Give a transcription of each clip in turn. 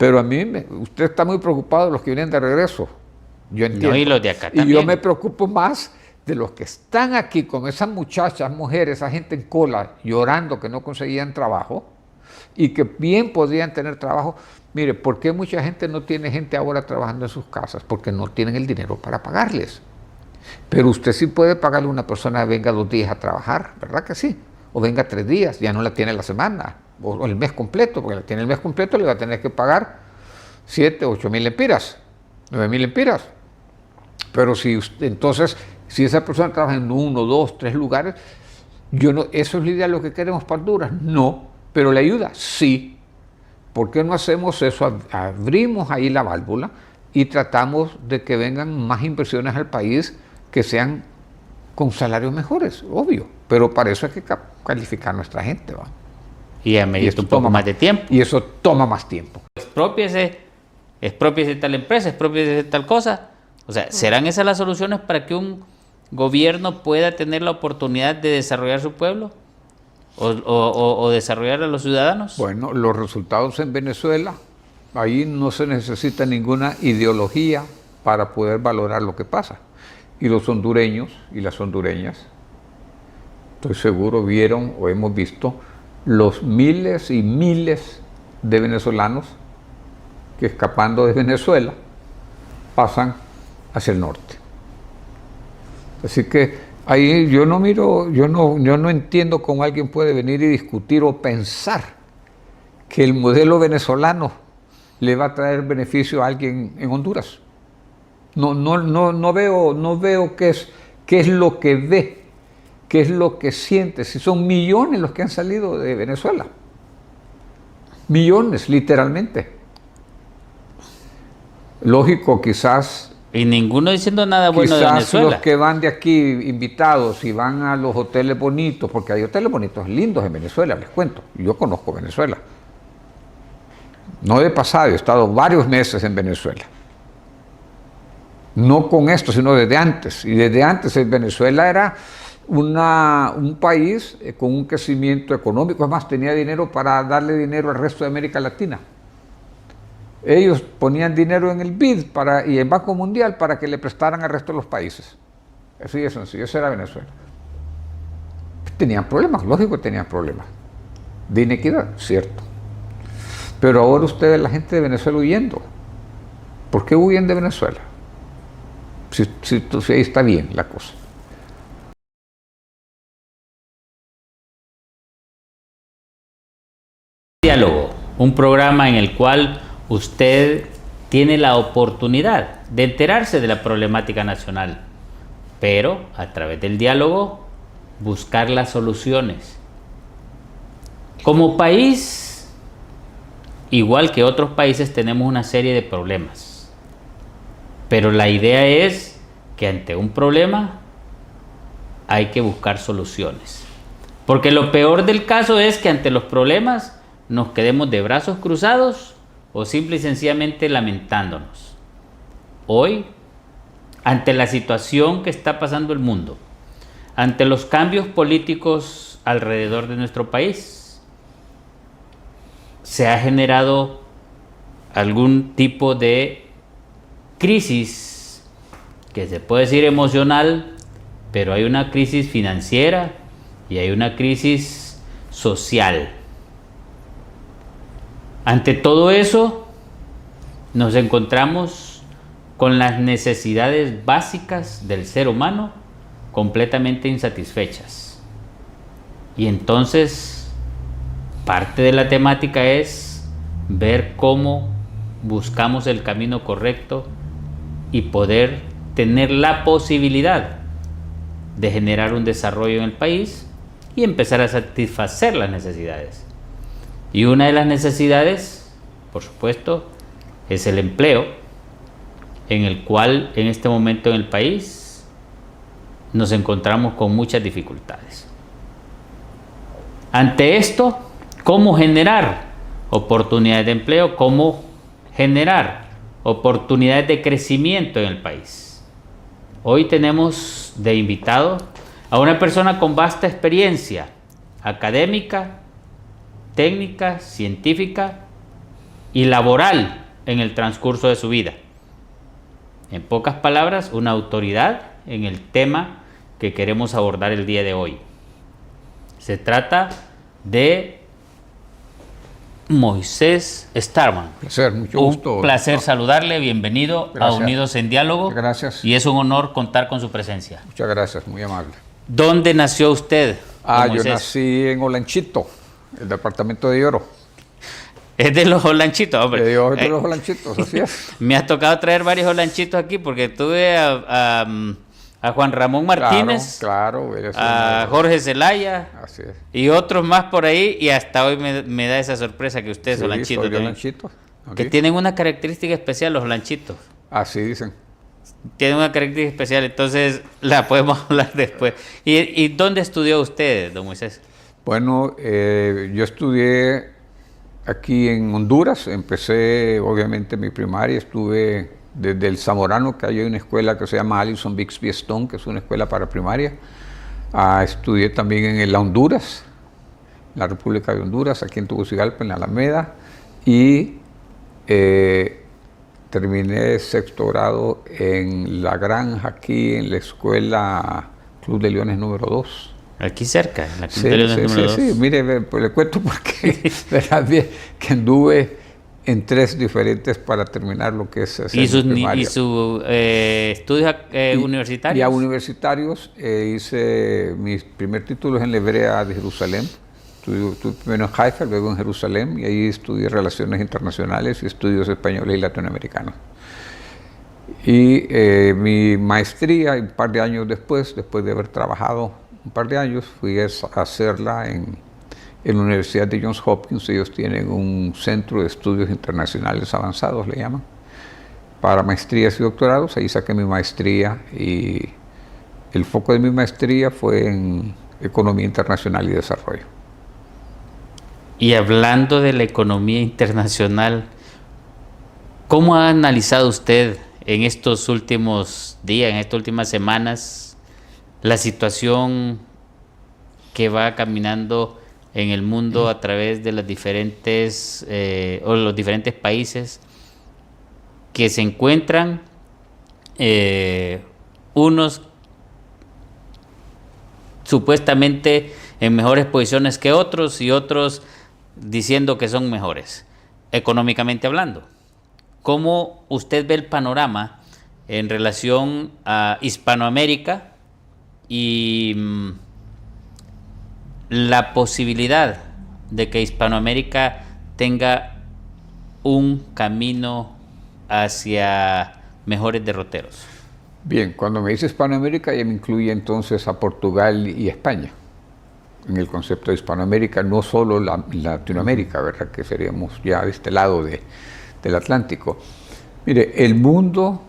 Pero a mí, usted está muy preocupado de los que vienen de regreso. Yo entiendo. No, y los de acá Y también. yo me preocupo más de los que están aquí con esas muchachas, mujeres, esa gente en cola, llorando que no conseguían trabajo y que bien podrían tener trabajo. Mire, ¿por qué mucha gente no tiene gente ahora trabajando en sus casas? Porque no tienen el dinero para pagarles. Pero usted sí puede pagarle a una persona que venga 2 días a trabajar, ¿verdad que sí? O venga 3 días, ya no la tiene la semana, o el mes completo, porque la tiene el mes completo, le va a tener que pagar 7, 8 mil lempiras, 9 mil lempiras. Pero si usted, entonces, si esa persona trabaja en 1, 2, 3 lugares, yo no, ¿eso es la idea de lo que queremos para Honduras? No, pero ¿le ayuda? Sí. ¿Por qué no hacemos eso? Abrimos ahí la válvula y tratamos de que vengan más inversiones al país que sean con salarios mejores, obvio. Pero para eso hay que calificar a nuestra gente, ¿va? Y amerita un poco más de tiempo. Y eso toma más tiempo. Expropiese tal empresa, expropiese tal cosa. O sea, ¿serán esas las soluciones para que un gobierno pueda tener la oportunidad de desarrollar su pueblo? ¿O desarrollar a los ciudadanos? Bueno, los resultados en Venezuela, ahí no se necesita ninguna ideología para poder valorar lo que pasa. Y los hondureños y las hondureñas, estoy seguro, vieron o hemos visto los miles y miles de venezolanos que escapando de Venezuela pasan hacia el norte. Así que ahí yo no miro, yo no entiendo cómo alguien puede venir y discutir o pensar que el modelo venezolano le va a traer beneficio a alguien en Honduras. No veo qué es lo que ve, qué es lo que siente. Si son millones los que han salido de Venezuela. Millones, literalmente. Lógico, quizás. Y ninguno diciendo nada bueno de Venezuela. Quizás los que van de aquí invitados y van a los hoteles bonitos, porque hay hoteles bonitos, lindos en Venezuela, les cuento. Yo conozco Venezuela. No de pasado, he estado varios meses en Venezuela. No con esto, sino desde antes. Y desde antes Venezuela era un país con un crecimiento económico. Además, tenía dinero para darle dinero al resto de América Latina. Ellos ponían dinero en el BID y el Banco Mundial para que le prestaran al resto de los países. Así de sencillo, eso era Venezuela. Tenían problemas, lógico que tenían problemas. De inequidad, cierto. Pero ahora usted ve a la gente de Venezuela huyendo. ¿Por qué huyen de Venezuela? Si ahí está bien la cosa. Diálogo, un programa en el cual usted tiene la oportunidad de enterarse de la problemática nacional, pero a través del diálogo buscar las soluciones. Como país, igual que otros países, tenemos una serie de problemas. Pero la idea es que ante un problema hay que buscar soluciones. Porque lo peor del caso es que ante los problemas nos quedemos de brazos cruzados o simple y sencillamente lamentándonos. Hoy, ante la situación que está pasando el mundo, ante los cambios políticos alrededor de nuestro país, se ha generado algún tipo de crisis que se puede decir emocional, pero hay una crisis financiera y hay una crisis social. Ante todo eso, nos encontramos con las necesidades básicas del ser humano completamente insatisfechas. Y entonces, parte de la temática es ver cómo buscamos el camino correcto y poder tener la posibilidad de generar un desarrollo en el país y empezar a satisfacer las necesidades. Y una de las necesidades, por supuesto, es el empleo, en el cual en este momento en el país nos encontramos con muchas dificultades. Ante esto, ¿cómo generar oportunidades de empleo? ¿Cómo generar oportunidades de crecimiento en el país? Hoy tenemos de invitado a una persona con vasta experiencia académica, técnica, científica, y laboral en el transcurso de su vida. En pocas palabras, una autoridad en el tema que queremos abordar el día de hoy. Se trata de Moisés Starman. Placer, mucho gusto. Un placer saludarle, bienvenido Gracias. a Unidos en Diálogo. Gracias. Y es un honor contar con su presencia. Muchas gracias, muy amable. ¿Dónde nació usted, don Yo Moisés? nací en Olanchito, el departamento de Lloro. Es de los Olanchitos, hombre. De los Olanchitos, así es. Me ha tocado traer varios Olanchitos aquí porque tuve a Juan Ramón Martínez, Claro, a Jorge Zelaya así es. y otros más por ahí, y hasta hoy me da esa sorpresa que ustedes Sí, Olanchitos soy de también. Olanchito. Que Aquí. tienen una característica especial los Olanchitos. Así dicen. Tienen una característica especial, entonces la podemos hablar después. ¿Y dónde estudió usted, don Moisés? Bueno, yo estudié aquí en Honduras, empecé obviamente mi primaria, estuve desde el Zamorano, que hay una escuela que se llama Alison Bixby Stone, que es una escuela para primaria. Estudié también en la Honduras, en la República de Honduras, aquí en Tegucigalpa, en la Alameda, y terminé sexto grado en La Granja, aquí en la escuela Club de Leones número 2. Aquí cerca, en la Sí, Club de Leones número 2. sí, mire, pues le cuento porque verás bien que anduve en 3 diferentes para terminar lo que es ¿Y sus primaria. estudios universitarios? Y a universitarios hice mis primer títulos en la Hebrea de Jerusalén. Estuve primero en Haifa, luego en Jerusalén, y ahí estudié Relaciones Internacionales y Estudios Españoles y Latinoamericanos. Y mi maestría, un par de años después de haber trabajado un par de años, fui a hacerla en la Universidad de Johns Hopkins. Ellos tienen un centro de estudios internacionales avanzados, le llaman, para maestrías y doctorados. Ahí saqué mi maestría y el foco de mi maestría fue en Economía Internacional y Desarrollo. Y hablando de la economía internacional, ¿cómo ha analizado usted en estos últimos días, en estas últimas semanas, la situación que va caminando en el mundo a través de las diferentes o los diferentes países que se encuentran, unos supuestamente en mejores posiciones que otros y otros diciendo que son mejores, económicamente hablando? ¿Cómo usted ve el panorama en relación a Hispanoamérica y la posibilidad de que Hispanoamérica tenga un camino hacia mejores derroteros? Bien, cuando me dice Hispanoamérica ya me incluye entonces a Portugal y España. En el concepto de Hispanoamérica, no solo Latinoamérica, ¿verdad? Que seríamos ya de este lado del Atlántico. Mire, el mundo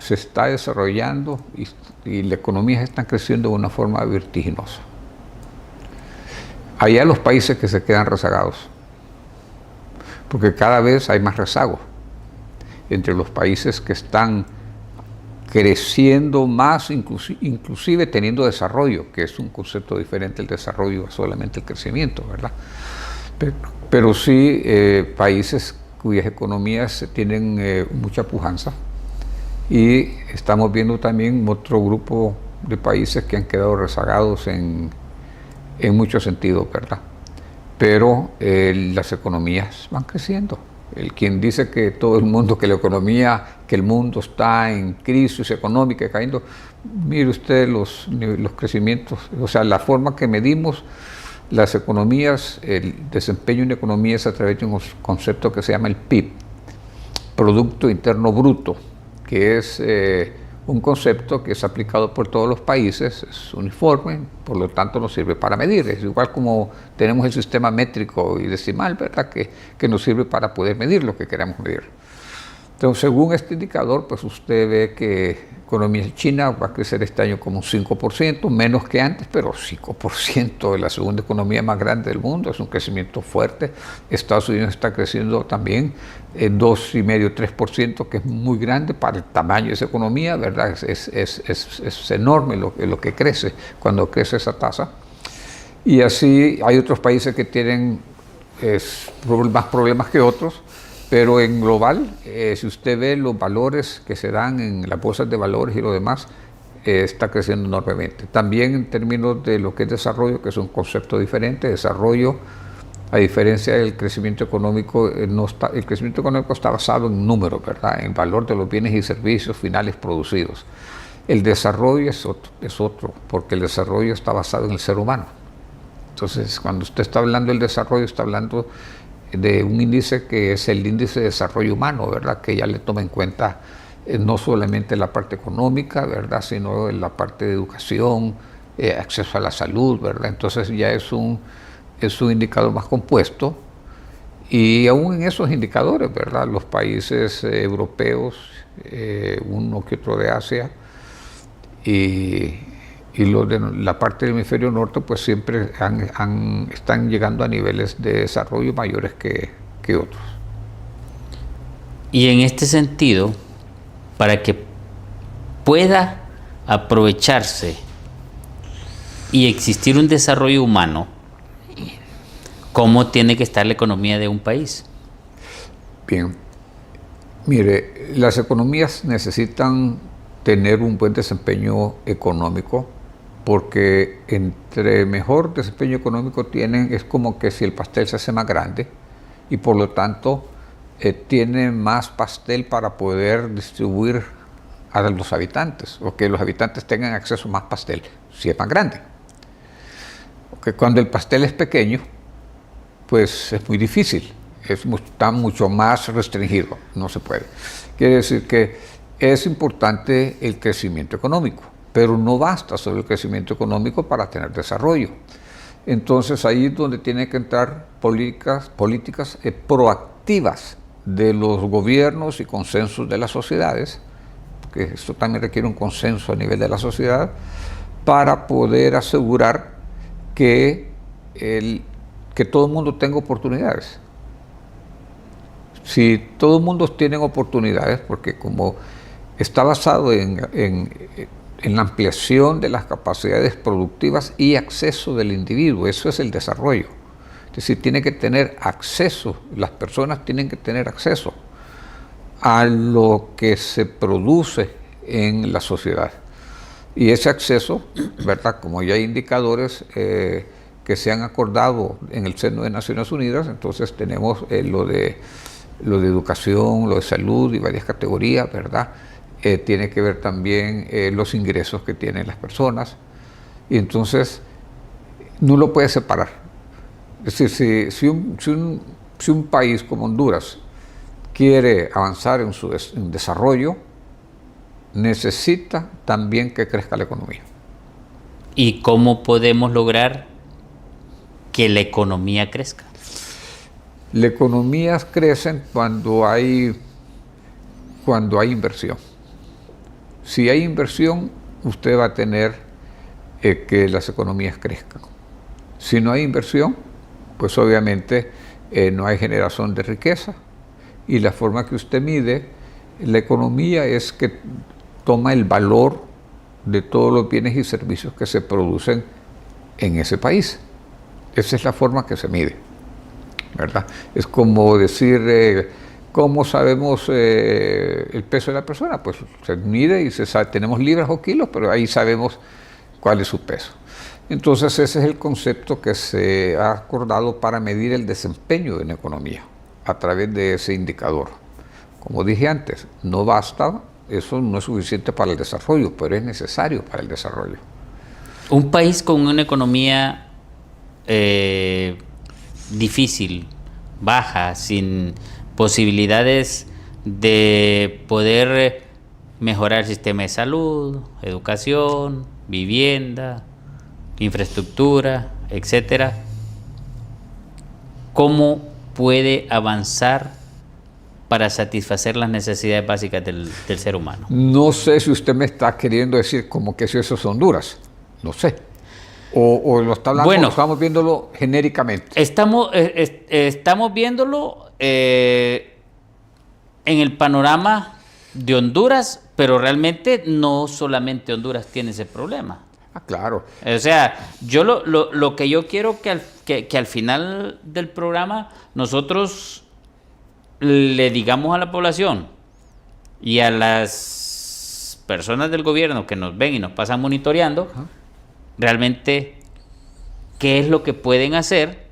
se está desarrollando y las economías están creciendo de una forma vertiginosa. Allá los países que se quedan rezagados, porque cada vez hay más rezago entre los países que están creciendo más, inclusive teniendo desarrollo, que es un concepto diferente el desarrollo a solamente el crecimiento, ¿verdad? Pero sí países cuyas economías tienen mucha pujanza, y estamos viendo también otro grupo de países que han quedado rezagados en muchos sentidos, ¿verdad? Pero las economías van creciendo. Quien dice que todo el mundo, que la economía, que el mundo está en crisis económica, cayendo, mire usted los crecimientos, o sea, la forma que medimos las economías, el desempeño en economía es a través de un concepto que se llama el PIB, Producto Interno Bruto, que es un concepto que es aplicado por todos los países, es uniforme, por lo tanto nos sirve para medir. Es igual como tenemos el sistema métrico y decimal, ¿verdad? Que nos sirve para poder medir lo que queremos medir. Entonces, según este indicador, pues usted ve que la economía china va a crecer este año como un 5%, menos que antes, pero 5% de la segunda economía más grande del mundo, es un crecimiento fuerte. Estados Unidos está creciendo también 2,5%, 3%, que es muy grande para el tamaño de esa economía, ¿verdad? Es enorme lo que crece cuando crece esa tasa. Y así hay otros países que tienen más problemas que otros, Pero en global, si usted ve los valores que se dan en las bolsas de valores y lo demás, está creciendo enormemente. También en términos de lo que es desarrollo, que es un concepto diferente, desarrollo, a diferencia del crecimiento económico, el crecimiento económico está basado en números, ¿verdad? En valor de los bienes y servicios finales producidos. El desarrollo es otro, porque el desarrollo está basado en el ser humano. Entonces, cuando usted está hablando del desarrollo, está hablando de un índice que es el índice de desarrollo humano, ¿verdad? Que ya le toma en cuenta no solamente la parte económica, ¿verdad? Sino en la parte de educación, acceso a la salud, ¿verdad? Entonces ya es un indicador más compuesto, y aún en esos indicadores, ¿verdad? Los países europeos, uno que otro de Asia, y los de la parte del hemisferio norte, pues siempre están llegando a niveles de desarrollo mayores que otros. Y en este sentido, para que pueda aprovecharse y existir un desarrollo humano, ¿cómo tiene que estar la economía de un país? Bien, mire, las economías necesitan tener un buen desempeño económico, porque entre mejor desempeño económico tienen, es como que si el pastel se hace más grande, y por lo tanto tiene más pastel para poder distribuir a los habitantes, o que los habitantes tengan acceso a más pastel, si es más grande. Porque cuando el pastel es pequeño, pues es muy difícil, está mucho más restringido, no se puede. Quiere decir que es importante el crecimiento económico, pero no basta solo el crecimiento económico para tener desarrollo. Entonces ahí es donde tienen que entrar políticas proactivas de los gobiernos y consensos de las sociedades, que esto también requiere un consenso a nivel de la sociedad, para poder asegurar que todo el mundo tenga oportunidades. Si todo el mundo tiene oportunidades, porque como está basado en la ampliación de las capacidades productivas y acceso del individuo, eso es el desarrollo. Es decir, tiene que tener acceso, las personas tienen que tener acceso a lo que se produce en la sociedad. Y ese acceso, ¿verdad? Como ya hay indicadores que se han acordado en el seno de Naciones Unidas, entonces tenemos lo de educación, lo de salud y varias categorías, ¿verdad? Tiene que ver también los ingresos que tienen las personas, y entonces no lo puede separar. Es decir, si un país como Honduras quiere avanzar en su desarrollo, necesita también que crezca la economía. ¿Y cómo podemos lograr que la economía crezca? Las economías crecen cuando hay inversión. Si hay inversión, usted va a tener que las economías crezcan. Si no hay inversión, pues obviamente no hay generación de riqueza, y la forma que usted mide la economía es que toma el valor de todos los bienes y servicios que se producen en ese país. Esa es la forma que se mide, ¿verdad? Es como decir, ¿cómo sabemos el peso de la persona? Pues se mide y se sabe, tenemos libras o kilos, pero ahí sabemos cuál es su peso. Entonces ese es el concepto que se ha acordado para medir el desempeño de una economía a través de ese indicador. Como dije antes, no basta, eso no es suficiente para el desarrollo, pero es necesario para el desarrollo. Un país con una economía difícil, baja, sin posibilidades de poder mejorar el sistema de salud, educación, vivienda, infraestructura, etcétera, ¿cómo puede avanzar para satisfacer las necesidades básicas del ser humano? No sé si usted me está queriendo decir como que si eso es Honduras, no sé. O lo está hablando, bueno, estamos viéndolo genéricamente. Estamos viéndolo en el panorama de Honduras, pero realmente no solamente Honduras tiene ese problema. Ah, claro. O sea, yo lo que yo quiero que al final del programa nosotros le digamos a la población y a las personas del gobierno que nos ven y nos pasan monitoreando, realmente qué es lo que pueden hacer,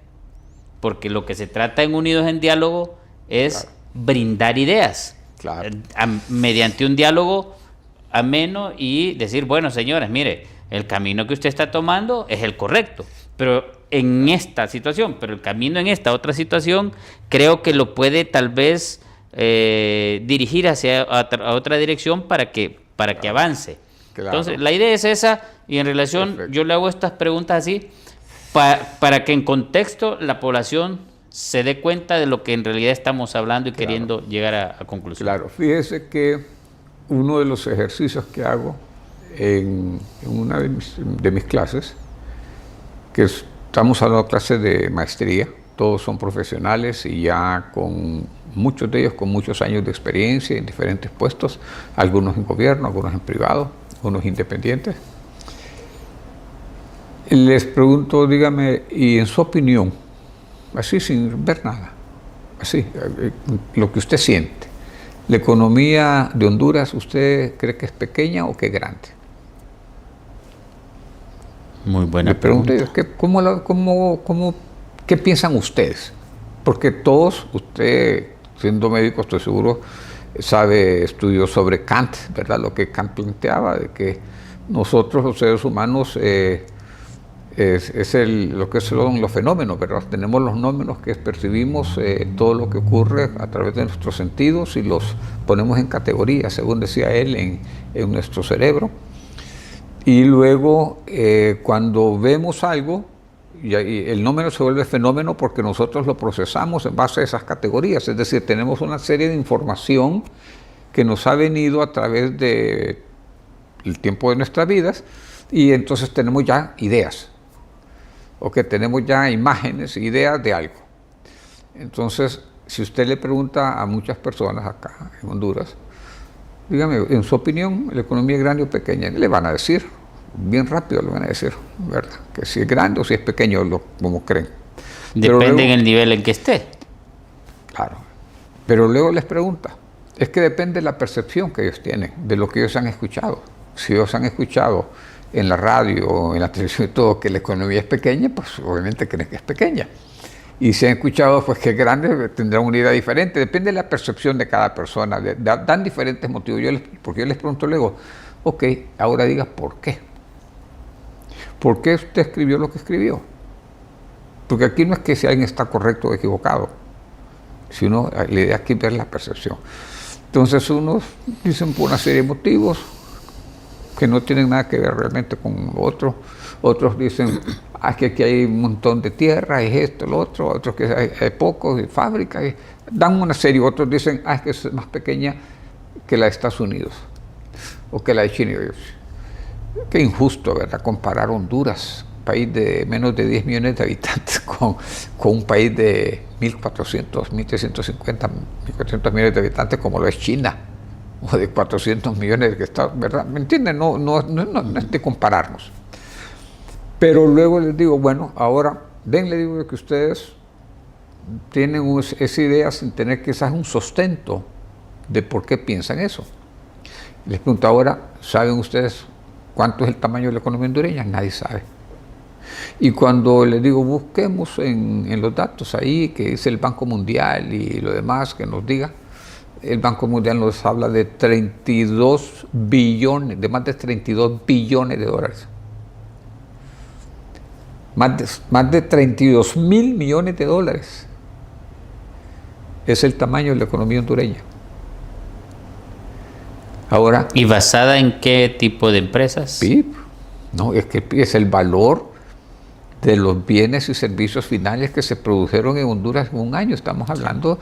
porque lo que se trata en Unidos en Diálogo es brindar ideas, mediante un diálogo ameno y decir, bueno, señores, mire, el camino que usted está tomando es el correcto, pero en esta situación, pero el camino en esta otra situación, creo que lo puede tal vez dirigir hacia a otra dirección para que avance. Entonces, la idea es esa, y en relación, yo le hago estas preguntas así, para que en contexto la población se dé cuenta de lo que en realidad estamos hablando y queriendo llegar a conclusión. Claro, fíjese que uno de los ejercicios que hago en una de mis clases, que estamos dando clases de maestría, todos son profesionales y ya muchos de ellos con muchos años de experiencia en diferentes puestos, algunos en gobierno, algunos en privado, algunos independientes. Les pregunto, dígame, y en su opinión, así sin ver nada, así, lo que usted siente, ¿la economía de Honduras usted cree que es pequeña o que es grande? Muy buena pregunta. Le pregunto. ¿Qué piensan ustedes? Porque todos, usted siendo médico estoy seguro, estudió sobre Kant, ¿verdad? Lo que Kant planteaba, de que nosotros los seres humanos lo que son los fenómenos, ¿verdad? Tenemos los fenómenos que percibimos, todo lo que ocurre a través de nuestros sentidos y los ponemos en categorías, según decía él, en nuestro cerebro. Y luego, cuando vemos algo, y el fenómeno se vuelve fenómeno porque nosotros lo procesamos en base a esas categorías, es decir, tenemos una serie de información que nos ha venido a través del tiempo de nuestras vidas, y entonces tenemos ya ideas, o que tenemos ya imágenes, ideas de algo. Entonces, si usted le pregunta a muchas personas acá en Honduras, dígame, en su opinión, ¿la economía es grande o pequeña? Le van a decir, bien rápido le van a decir, ¿verdad? Que si es grande o si es pequeño, como creen. Depende en el nivel en que esté. Claro. Pero luego les pregunta, es que depende de la percepción que ellos tienen, de lo que ellos han escuchado. Si ellos han escuchado en la radio, en la televisión y todo, que la economía es pequeña, pues obviamente creen que es pequeña. Y si han escuchado pues que es grande, tendrán una idea diferente. Depende de la percepción de cada persona. Dan diferentes motivos. Porque yo les pregunto luego, ok, ahora diga por qué. ¿Por qué usted escribió lo que escribió? Porque aquí no es que si alguien está correcto o equivocado, sino la idea aquí es ver la percepción. Entonces unos dicen por una serie de motivos que no tienen nada que ver realmente con lo otro. Otros dicen que aquí hay un montón de tierra, es esto, lo otro. Otros que hay pocos, fábricas. Dan una serie. Otros dicen que es más pequeña que la de Estados Unidos o que la de China. Qué injusto, ¿verdad? Comparar Honduras, un país de menos de 10 millones de habitantes, con un país de 1.400, 1.350, 1.400 millones de habitantes como lo es China, o de 400 millones que está, ¿verdad? ¿Me entienden? No es de compararnos. Pero luego les digo, bueno, ahora le digo que ustedes tienen esa idea sin tener quizás un sustento de por qué piensan eso. Les pregunto ahora, ¿saben ustedes cuánto es el tamaño de la economía hondureña? Nadie sabe. Y cuando les digo, busquemos en los datos ahí, que dice el Banco Mundial y lo demás, que nos diga, el Banco Mundial nos habla de 32 billones, de más de 32 billones de dólares. Más de 32 mil millones de dólares es el tamaño de la economía hondureña. Ahora, ¿y basada en qué tipo de empresas? PIB. No, es que es el valor de los bienes y servicios finales que se produjeron en Honduras en un año. Estamos hablando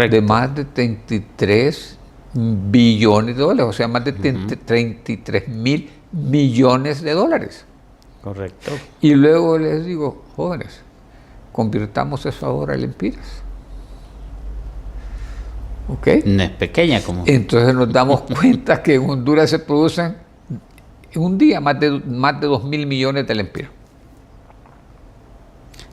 de más de 33 billones de dólares, o sea, más de 33 mil millones de dólares. Correcto. Y luego les digo, jóvenes, convirtamos eso ahora en lempiras. ¿Ok? No es pequeña como. Entonces nos damos cuenta que en Honduras se producen en un día más de 2.000 millones de lempiras.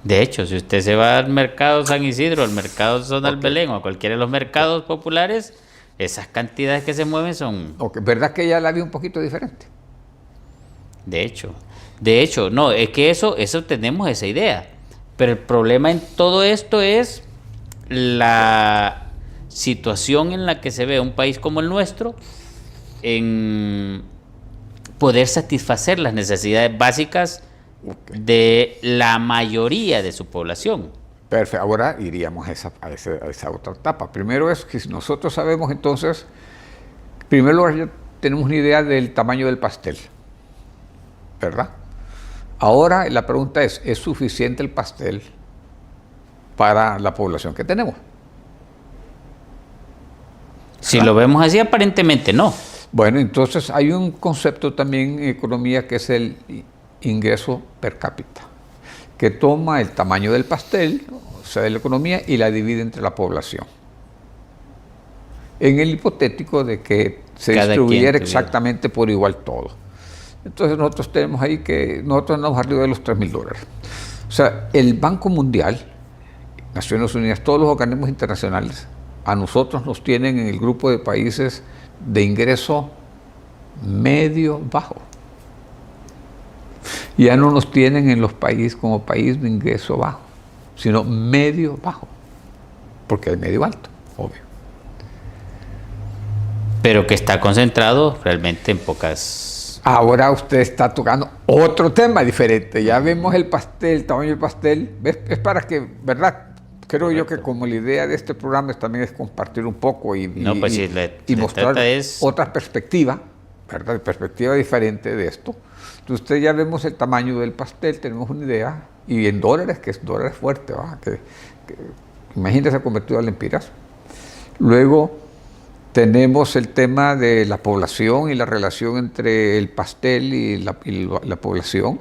De hecho, si usted se va al mercado San Isidro, al mercado Zonal Belén o a cualquiera de los mercados populares, esas cantidades que se mueven son... ¿Verdad que ya la vi un poquito diferente? De hecho, no, es que eso tenemos esa idea. Pero el problema en todo esto es la situación en la que se ve un país como el nuestro en poder satisfacer las necesidades básicas de la mayoría de su población. Perfecto, ahora iríamos a esa otra etapa. Primero es que si nosotros sabemos entonces, primero ya tenemos una idea del tamaño del pastel, ¿verdad? Ahora la pregunta ¿es suficiente el pastel para la población que tenemos? Si lo vemos así, aparentemente no. Bueno, entonces hay un concepto también en economía que es el ingreso per cápita, que toma el tamaño del pastel, o sea, de la economía, y la divide entre la población. En el hipotético de que se distribuyera exactamente por igual todo. Entonces nosotros tenemos ahí que nosotros andamos arriba de los $3,000. O sea, el Banco Mundial, Naciones Unidas, todos los organismos internacionales, a nosotros nos tienen en el grupo de países de ingreso medio bajo. Ya no nos tienen en los países como país de ingreso bajo, sino medio bajo, porque hay medio alto, obvio. Pero que está concentrado realmente en pocas... Ahora usted está tocando otro tema diferente. Ya vemos el pastel, el tamaño del pastel. Es para que, ¿verdad? Creo yo que como la idea de este programa también es compartir un poco y mostrar otra perspectiva, ¿verdad? Perspectiva diferente de esto. Entonces usted ya vemos el tamaño del pastel, tenemos una idea, y en dólares, que es dólares fuerte, ¿verdad? Imagínese convertido a lempiras. Luego tenemos el tema de la población y la relación entre el pastel y la población.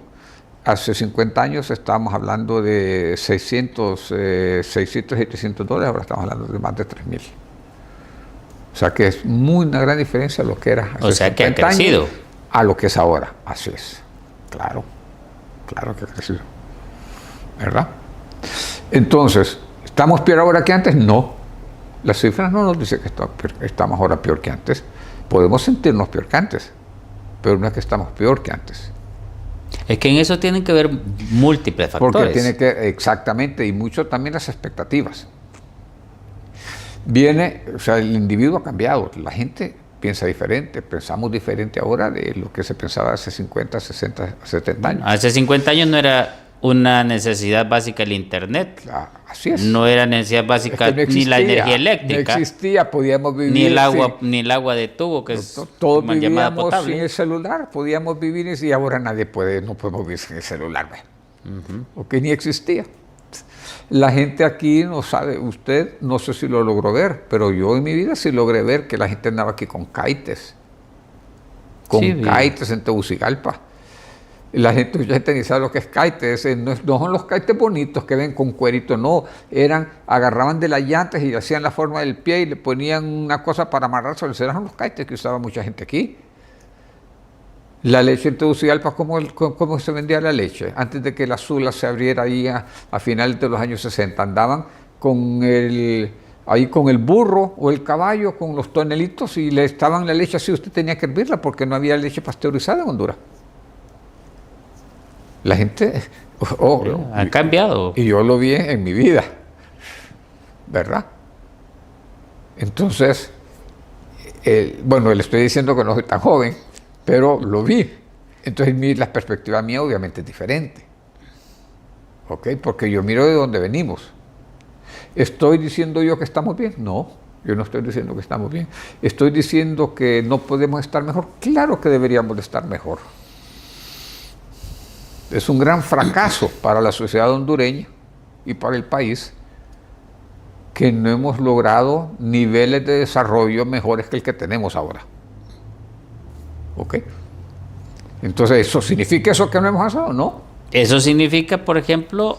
Hace 50 años estábamos hablando de 600 y $300, ahora estamos hablando de más de 3,000. O sea que es una gran diferencia a lo que era hace 50 que ha crecido. Años a lo que es ahora. Así es. Claro que ha crecido. ¿Verdad? Entonces, ¿estamos peor ahora que antes? No. Las cifras no nos dicen que estamos ahora peor que antes. Podemos sentirnos peor que antes, pero no es que estamos peor que antes. Es que en eso tienen que ver múltiples factores. Porque tiene que, exactamente, y mucho también las expectativas. O sea, el individuo ha cambiado, la gente piensa diferente, pensamos diferente ahora de lo que se pensaba hace 50, 60, 70 años. Hace 50 años no era una necesidad básica el internet. Claro, así es. No era necesidad básica no ni la energía eléctrica. No existía, podíamos vivir ni el agua de tubo, que es todos más llamada vivíamos potable. sin el celular, podíamos vivir y ahora no podemos vivir sin el celular, porque ni existía. La gente aquí no sabe, usted no sé si lo logró ver, pero yo en mi vida sí logré ver que la gente andaba aquí con kites. Kites en Tegucigalpa. La gente ni sabe lo que es kites, no son los kites bonitos que ven con cuerito, no, agarraban de las llantas y hacían la forma del pie y le ponían una cosa para amarrarse, eran los kites que usaba mucha gente aquí. La leche en Tegucigalpa, ¿cómo se vendía la leche? Antes de que la Sula se abriera ahí a finales de los años 60, andaban con el burro o el caballo, con los tonelitos y le estaban la leche así, usted tenía que hervirla porque no había leche pasteurizada en Honduras. La gente ha cambiado. Y yo lo vi en mi vida, ¿verdad? Entonces, le estoy diciendo que no soy tan joven, pero lo vi. Entonces la perspectiva mía obviamente es diferente. ¿Ok? Porque yo miro de dónde venimos. ¿Estoy diciendo yo que estamos bien? No, yo no estoy diciendo que estamos bien. ¿Estoy diciendo que no podemos estar mejor? Claro que deberíamos de estar mejor. Es un gran fracaso para la sociedad hondureña y para el país que no hemos logrado niveles de desarrollo mejores que el que tenemos ahora. ¿Ok? Entonces, ¿eso significa eso que no hemos avanzado? No. Eso significa, por ejemplo,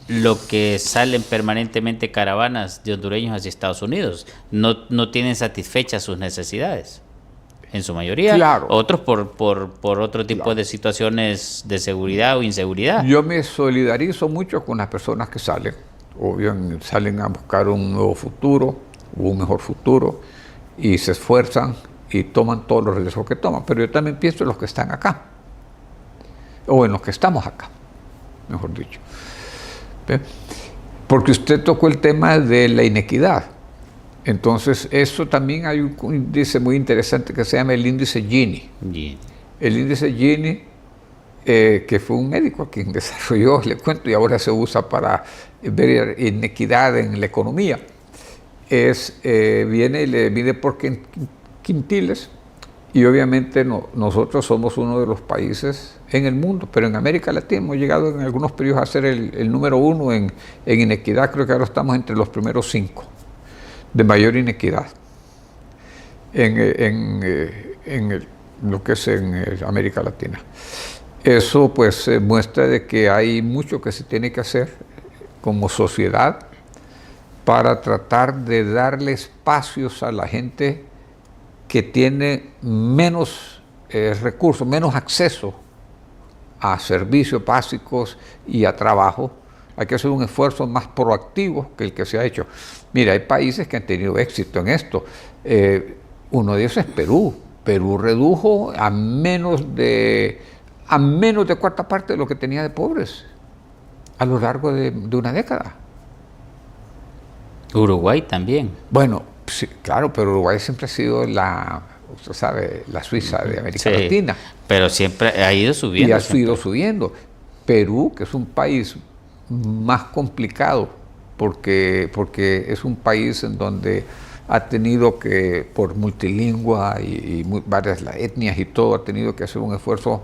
lo que salen permanentemente caravanas de hondureños hacia Estados Unidos. No tienen satisfechas sus necesidades. en su mayoría, Claro. otros por otro tipo Claro. de situaciones de seguridad o inseguridad. Yo me solidarizo mucho con las personas que salen, salen a buscar un nuevo futuro, un mejor futuro, y se esfuerzan y toman todos los riesgos que toman. Pero yo también pienso en los que están acá, o en los que estamos acá, mejor dicho. ¿Ve? Porque usted tocó el tema de la inequidad. Entonces, eso también hay un índice muy interesante que se llama el índice Gini. Y- El índice Gini, que fue un médico quien desarrolló, le cuento, y ahora se usa para ver inequidad en la economía, le mide por quintiles, y obviamente nosotros somos uno de los países en el mundo, pero en América Latina hemos llegado en algunos periodos a ser el número uno en inequidad. Creo que ahora estamos entre los primeros 5 de mayor inequidad en lo que es en América Latina. Eso pues muestra de que hay mucho que se tiene que hacer como sociedad para tratar de darle espacios a la gente que tiene menos recursos, menos acceso a servicios básicos y a trabajo. Hay que hacer un esfuerzo más proactivo que el que se ha hecho. Mira, hay países que han tenido éxito en esto. Uno de esos es Perú. Perú redujo a menos de cuarta parte de lo que tenía de pobres a lo largo de una década. Uruguay también. Bueno, sí, claro, pero Uruguay siempre ha sido usted sabe, la Suiza de América Sí, Latina. pero siempre ha ido subiendo. Y ha siempre. ido subiendo. Perú, que es un país más complicado, porque es un país en donde ha tenido que, por multilingüe y varias etnias y todo, ha tenido que hacer un esfuerzo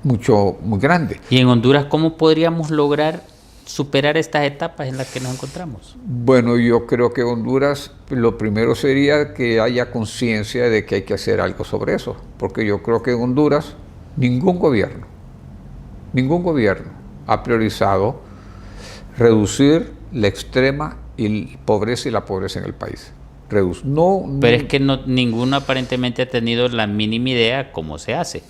muy grande. Y en Honduras, ¿cómo podríamos lograr superar estas etapas en las que nos encontramos? Bueno, yo creo que Honduras, lo primero sería que haya conciencia de que hay que hacer algo sobre eso, porque yo creo que en Honduras ningún gobierno ha priorizado reducir la extrema pobreza y la pobreza en el país. Pero es que ninguno aparentemente ha tenido la mínima idea cómo se hace.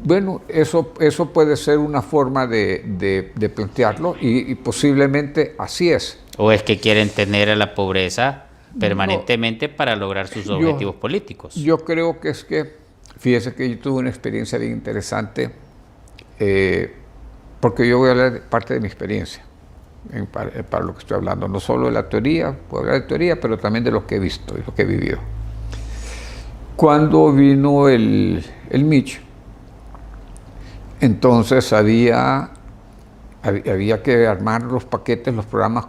Bueno, eso puede ser una forma de plantearlo y posiblemente así es. ¿O es que quieren tener a la pobreza permanentemente para lograr sus objetivos políticos? Yo creo que fíjese que yo tuve una experiencia bien interesante, porque yo voy a hablar de parte de mi experiencia, para lo que estoy hablando, no solo de la teoría, puedo hablar de teoría, pero también de lo que he visto y lo que he vivido. Cuando vino el Mitch, entonces había que armar los paquetes, los programas,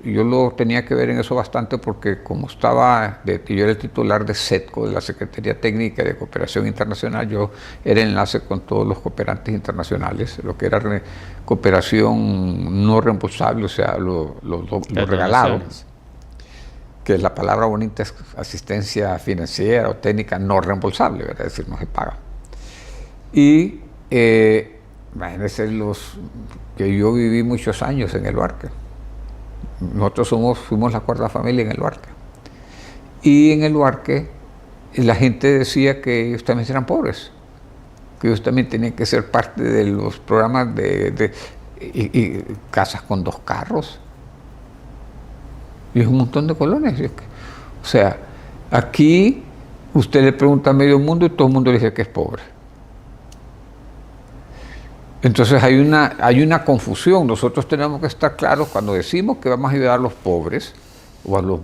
yo lo tenía que ver en eso bastante porque como yo era el titular de SETCO, de la Secretaría Técnica de Cooperación Internacional, yo era enlace con todos los cooperantes internacionales, lo que era cooperación no reembolsable, o sea, lo regalado, que la palabra bonita es asistencia financiera o técnica no reembolsable, ¿verdad? Es decir, no se paga. Y imagínense que yo viví muchos años en el Luarca. Nosotros fuimos la cuarta familia en el Luarca. Y en el Luarca la gente decía que ellos también eran pobres, que ellos también tenían que ser parte de los programas y casas con 2 carros. Y un montón de colonias. O sea, aquí usted le pregunta a medio mundo y todo el mundo le dice que es pobre. Entonces hay una confusión. Nosotros tenemos que estar claros cuando decimos que vamos a ayudar a los pobres o a los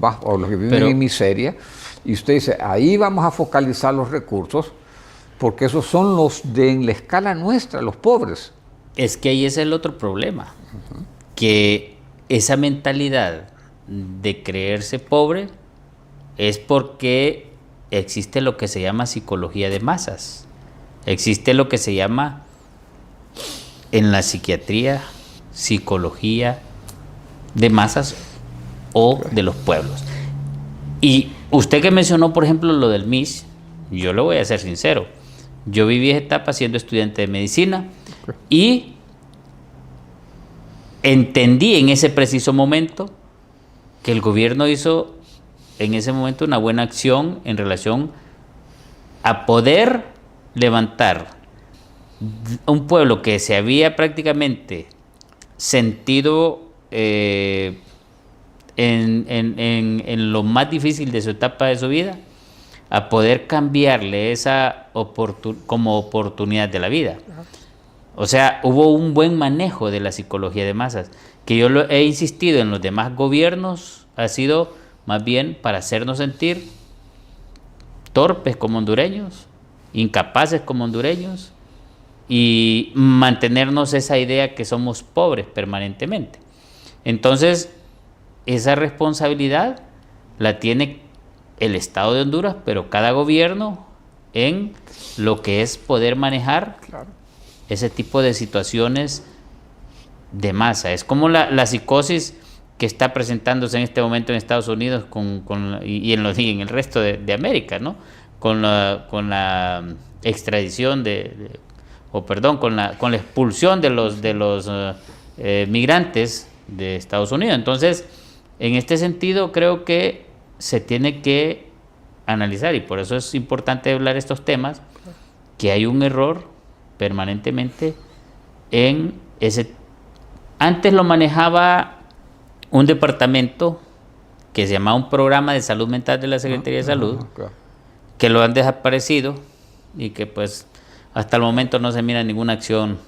que viven en miseria, y usted dice, ahí vamos a focalizar los recursos, porque esos son en la escala nuestra, los pobres. Es que ahí es el otro problema, que esa mentalidad de creerse pobre es porque existe lo que se llama psicología de masas, existe lo que se llama en la psiquiatría, psicología de masas o de los pueblos. Y usted que mencionó, por ejemplo, lo del MIS, yo le voy a ser sincero, yo viví esa etapa siendo estudiante de medicina y entendí en ese preciso momento que el gobierno hizo en ese momento una buena acción en relación a poder levantar un pueblo que se había prácticamente sentido en lo más difícil de su etapa de su vida, a poder cambiarle esa como oportunidad de la vida. O sea, hubo un buen manejo de la psicología de masas, que yo he insistido en los demás gobiernos, ha sido más bien para hacernos sentir torpes como hondureños, incapaces como hondureños, y mantenernos esa idea que somos pobres permanentemente. Entonces, esa responsabilidad la tiene el Estado de Honduras, pero cada gobierno en lo que es poder manejar ese tipo de situaciones de masa. Es como la psicosis que está presentándose en este momento en Estados Unidos y en el resto de América, ¿no? Con la extradición con la expulsión de los migrantes de Estados Unidos. Entonces, en este sentido, creo que se tiene que analizar, y por eso es importante hablar estos temas, que hay un error permanentemente en ese. Antes lo manejaba un departamento que se llamaba un programa de salud mental de la Secretaría de Salud, que lo han desaparecido y que pues hasta el momento no se mira ninguna acción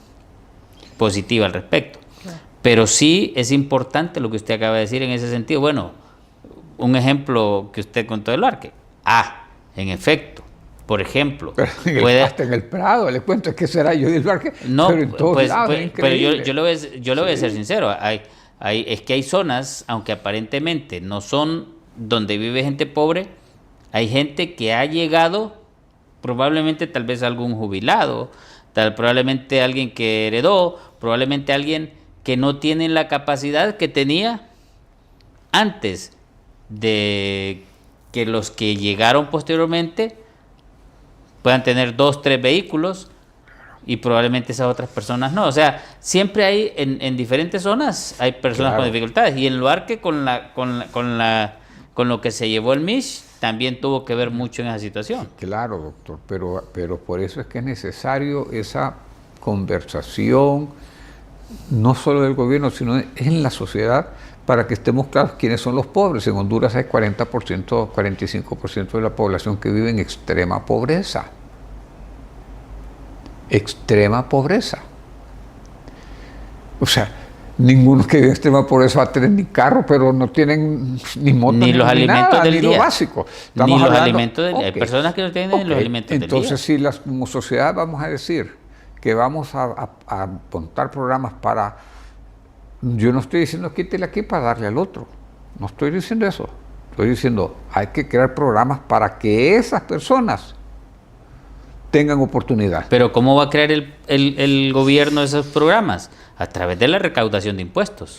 positiva al respecto. Pero sí es importante lo que usted acaba de decir en ese sentido. Bueno, un ejemplo que usted contó del Luarque. En efecto, por ejemplo, hasta en el Prado, le cuento que será yo del Luarque, no, pero en todos lados, pero yo le voy a ser sincero, es que hay zonas, aunque aparentemente no son donde vive gente pobre, hay gente que ha llegado, probablemente tal vez algún jubilado, probablemente alguien que heredó, probablemente alguien que no tiene la capacidad que tenía antes de que los que llegaron posteriormente puedan tener 2, 3 vehículos, y probablemente esas otras personas no. O sea, siempre hay en diferentes zonas hay personas con dificultades, y en Luarque con lo que se llevó el MISH también tuvo que ver mucho en esa situación. Claro, doctor, pero por eso es que es necesario esa conversación, no solo del gobierno, sino en la sociedad, para que estemos claros quiénes son los pobres. En Honduras hay 40%, 45% de la población que vive en extrema pobreza. Extrema pobreza. O sea, ninguno que vive en extrema pobreza va a tener ni carro, pero no tienen ni moto, ni los alimentos nada, del ni día. Lo básico. Ni los alimentos del día. Hay personas que no tienen los alimentos del día. Entonces, si como sociedad vamos a decir que vamos a montar programas para... Yo no estoy diciendo quítele aquí para darle al otro. No estoy diciendo eso. Estoy diciendo hay que crear programas para que esas personas tengan oportunidad. Pero ¿cómo va a crear el gobierno esos programas? A través de la recaudación de impuestos.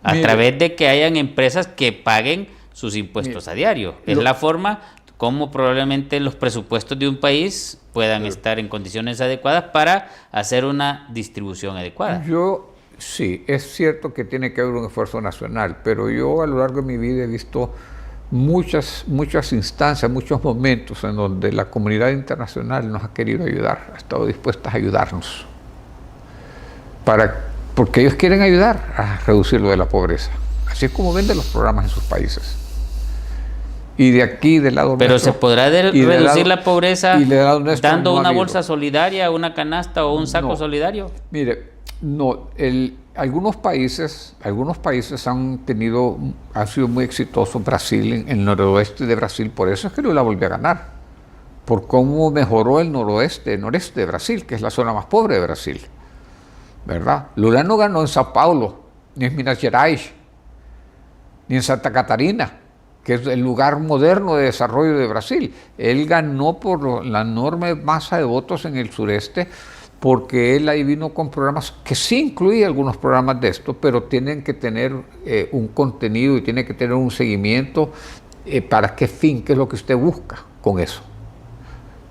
A través de que hayan empresas que paguen sus impuestos a diario. Es la forma como probablemente los presupuestos de un país puedan estar en condiciones adecuadas para hacer una distribución adecuada. Sí, es cierto que tiene que haber un esfuerzo nacional, pero yo a lo largo de mi vida he visto muchas instancias, muchos momentos en donde la comunidad internacional nos ha querido ayudar, ha estado dispuesta a ayudarnos, porque ellos quieren ayudar a reducir lo de la pobreza. Así es como venden los programas en sus países. Y de aquí, del lado Pero nuestro, ¿se podrá reducir la pobreza dando una bolsa habido. Solidaria, una canasta o un saco solidario? Mire, no, algunos países han sido muy exitosos. Brasil, en el noroeste de Brasil, por eso es que Lula volvió a ganar, por cómo mejoró el noreste de Brasil, que es la zona más pobre de Brasil, ¿verdad? Lula no ganó en Sao Paulo, ni en Minas Gerais, ni en Santa Catarina, que es el lugar moderno de desarrollo de Brasil. Él ganó por la enorme masa de votos en el sureste, porque él ahí vino con programas que sí incluye algunos programas de esto, pero tienen que tener un contenido y tienen que tener un seguimiento para qué fin, qué es lo que usted busca con eso.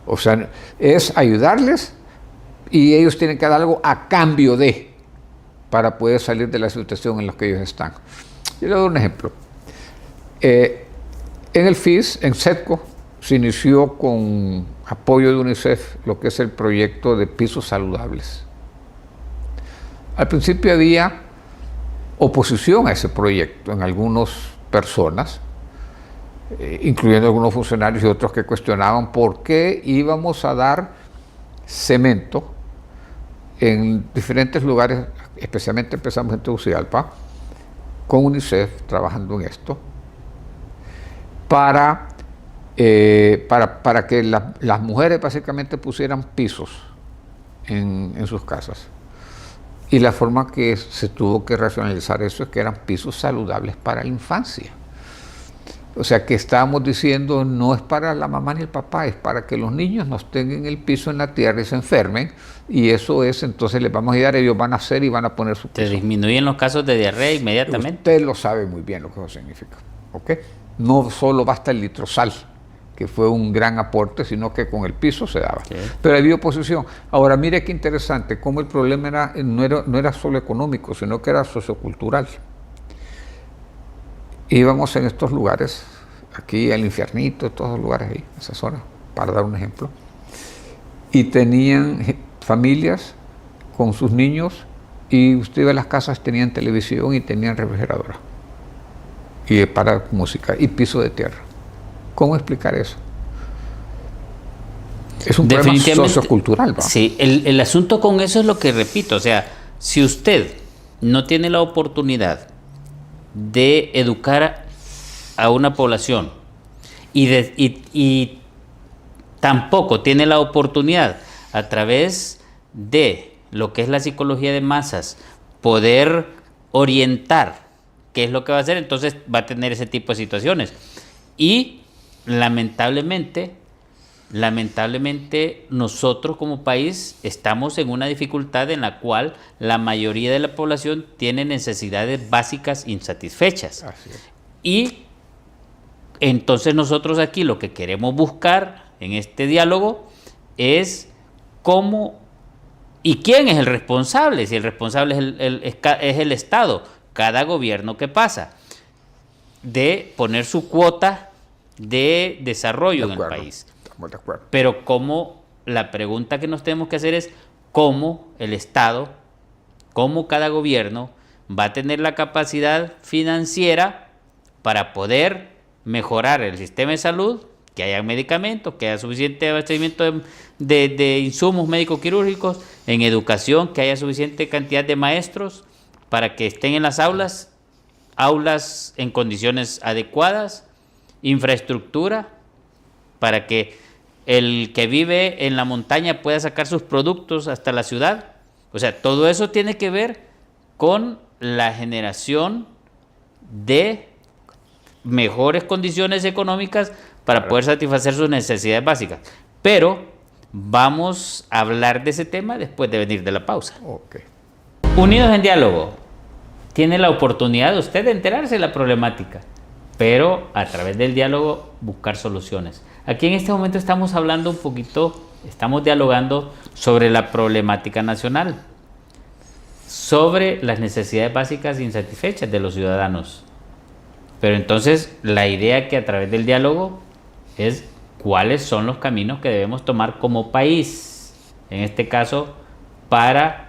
O sea, es ayudarles y ellos tienen que dar algo a cambio para poder salir de la situación en la que ellos están. Yo le doy un ejemplo. En el FIS, en SETCO, se inició con apoyo de UNICEF lo que es el proyecto de pisos saludables. Al principio había oposición a ese proyecto en algunas personas, incluyendo algunos funcionarios y otros que cuestionaban por qué íbamos a dar cemento en diferentes lugares, especialmente empezamos en Tegucigalpa, con UNICEF trabajando en esto, para que las mujeres básicamente pusieran pisos en sus casas. Y la forma que se tuvo que racionalizar eso es que eran pisos saludables para la infancia. O sea que estábamos diciendo, no es para la mamá ni el papá, es para que los niños no tengan el piso en la tierra y se enfermen, y eso es, entonces les vamos a ayudar, ellos van a hacer y van a poner su piso. Se disminuyen los casos de diarrea inmediatamente. Usted lo sabe muy bien lo que eso significa, ¿ok? No solo basta el litrosal, que fue un gran aporte, sino que con el piso se daba. Sí. Pero había oposición. Ahora, mire qué interesante, cómo el problema no era solo económico, sino que era sociocultural. Íbamos en estos lugares, aquí al Infiernito, todos los lugares ahí, esa zona, para dar un ejemplo, y tenían familias con sus niños, y usted ve las casas, tenían televisión y tenían refrigeradora, y para música, y piso de tierra. ¿Cómo explicar eso? Es un problema sociocultural, ¿va? Sí, el asunto con eso es lo que repito, o sea, si usted no tiene la oportunidad de educar a una población y tampoco tiene la oportunidad a través de lo que es la psicología de masas poder orientar qué es lo que va a hacer, entonces va a tener ese tipo de situaciones. Y lamentablemente nosotros como país estamos en una dificultad en la cual la mayoría de la población tiene necesidades básicas insatisfechas. Así es. Y entonces nosotros aquí lo que queremos buscar en este diálogo es cómo y quién es el responsable. Si el responsable es el Estado, cada gobierno que pasa, de poner su cuota de desarrollo en el país. Estamos de acuerdo. Pero cómo, la pregunta que nos tenemos que hacer es cómo el Estado, cómo cada gobierno va a tener la capacidad financiera para poder mejorar el sistema de salud, que haya medicamentos, que haya suficiente abastecimiento de insumos médico-quirúrgicos, en educación, que haya suficiente cantidad de maestros para que estén en las aulas en condiciones adecuadas, infraestructura, para que el que vive en la montaña pueda sacar sus productos hasta la ciudad. O sea, todo eso tiene que ver con la generación de mejores condiciones económicas para poder satisfacer sus necesidades básicas. Pero vamos a hablar de ese tema después de venir de la pausa. Okay. Unidos en Diálogo tiene la oportunidad de usted de enterarse de la problemática, pero a través del diálogo buscar soluciones. Aquí en este momento estamos hablando un poquito, estamos dialogando sobre la problemática nacional, sobre las necesidades básicas insatisfechas de los ciudadanos. Pero entonces la idea que a través del diálogo es cuáles son los caminos que debemos tomar como país, en este caso, para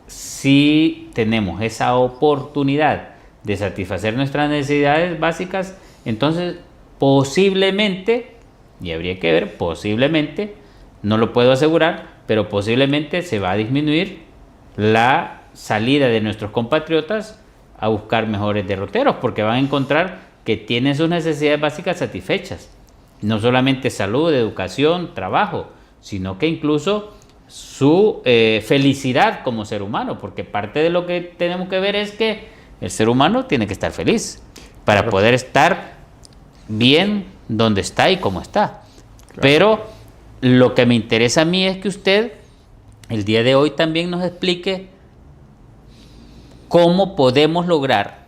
si tenemos esa oportunidad de satisfacer nuestras necesidades básicas, entonces posiblemente, y habría que ver, posiblemente, no lo puedo asegurar, pero posiblemente se va a disminuir la salida de nuestros compatriotas a buscar mejores derroteros, porque van a encontrar que tienen sus necesidades básicas satisfechas. No solamente salud, educación, trabajo, sino que incluso su felicidad como ser humano, porque parte de lo que tenemos que ver es que el ser humano tiene que estar feliz para poder estar bien donde está y cómo está. Claro. Pero lo que me interesa a mí es que usted el día de hoy también nos explique cómo podemos lograr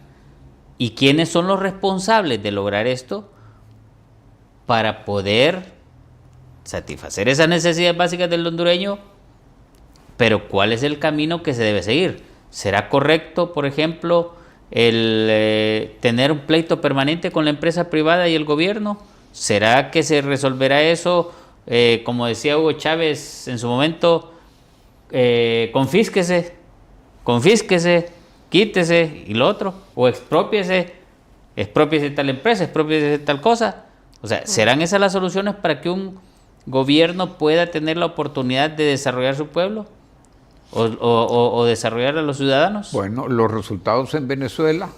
y quiénes son los responsables de lograr esto para poder satisfacer esas necesidades básicas del hondureño, pero ¿cuál es el camino que se debe seguir? ¿Será correcto, por ejemplo, el tener un pleito permanente con la empresa privada y el gobierno? ¿Será que se resolverá eso? Como decía Hugo Chávez en su momento, confísquese, quítese y lo otro, o expropiese tal empresa, expropiese tal cosa. O sea, ¿serán esas las soluciones para que un gobierno pueda tener la oportunidad de desarrollar su pueblo o desarrollar a los ciudadanos? Bueno, los resultados en Venezuela,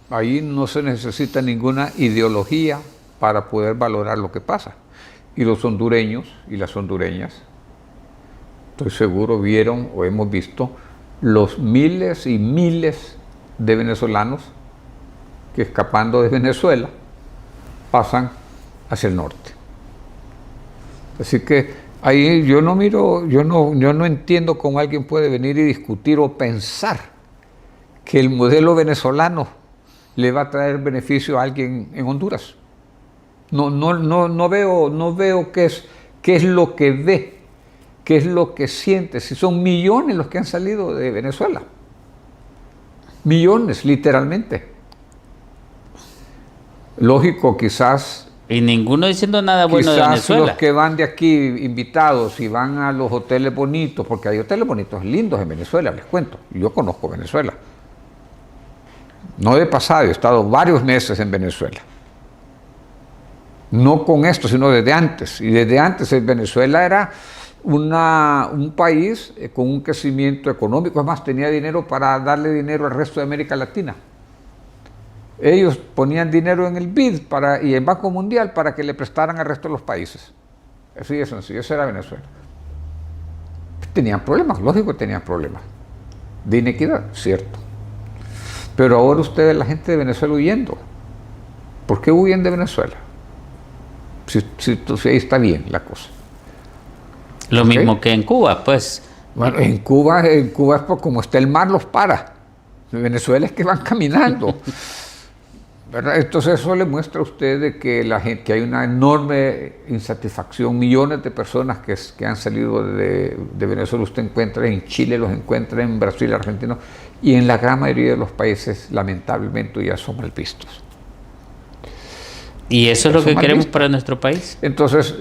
ahí no se necesita ninguna ideología para poder valorar lo que pasa. Y los hondureños y las hondureñas, estoy seguro, vieron o hemos visto los miles y miles de venezolanos que escapando de Venezuela pasan hacia el norte. Así que ahí yo no entiendo cómo alguien puede venir y discutir o pensar que el modelo venezolano le va a traer beneficio a alguien en Honduras. No veo qué es lo que ve, qué es lo que siente, si son millones los que han salido de Venezuela. Millones, literalmente. Lógico, quizás. Y ninguno diciendo nada bueno de Venezuela. Los que van de aquí invitados y van a los hoteles bonitos, porque hay hoteles bonitos, lindos en Venezuela, les cuento. Yo conozco Venezuela. No de pasado, he estado varios meses en Venezuela. No con esto, sino desde antes. Y desde antes Venezuela era un país con un crecimiento económico. Además, tenía dinero para darle dinero al resto de América Latina. Ellos ponían dinero en el BID y el Banco Mundial para que le prestaran al resto de los países. Así de sencillo, eso era Venezuela. Tenían problemas, lógico que tenían problemas. De inequidad, cierto. Pero ahora ustedes, la gente de Venezuela huyendo. ¿Por qué huyen de Venezuela? Si ahí está bien la cosa. Lo mismo que en Cuba, pues. Bueno, en Cuba es como está el mar, los para. En Venezuela es que van caminando. ¿Verdad? Entonces eso le muestra a usted de que hay una enorme insatisfacción. Millones de personas que han salido de Venezuela usted encuentra en Chile, los encuentra en Brasil, Argentina, y en la gran mayoría de los países lamentablemente ya son mal vistos. ¿Y eso es lo que queremos para nuestro país? Entonces,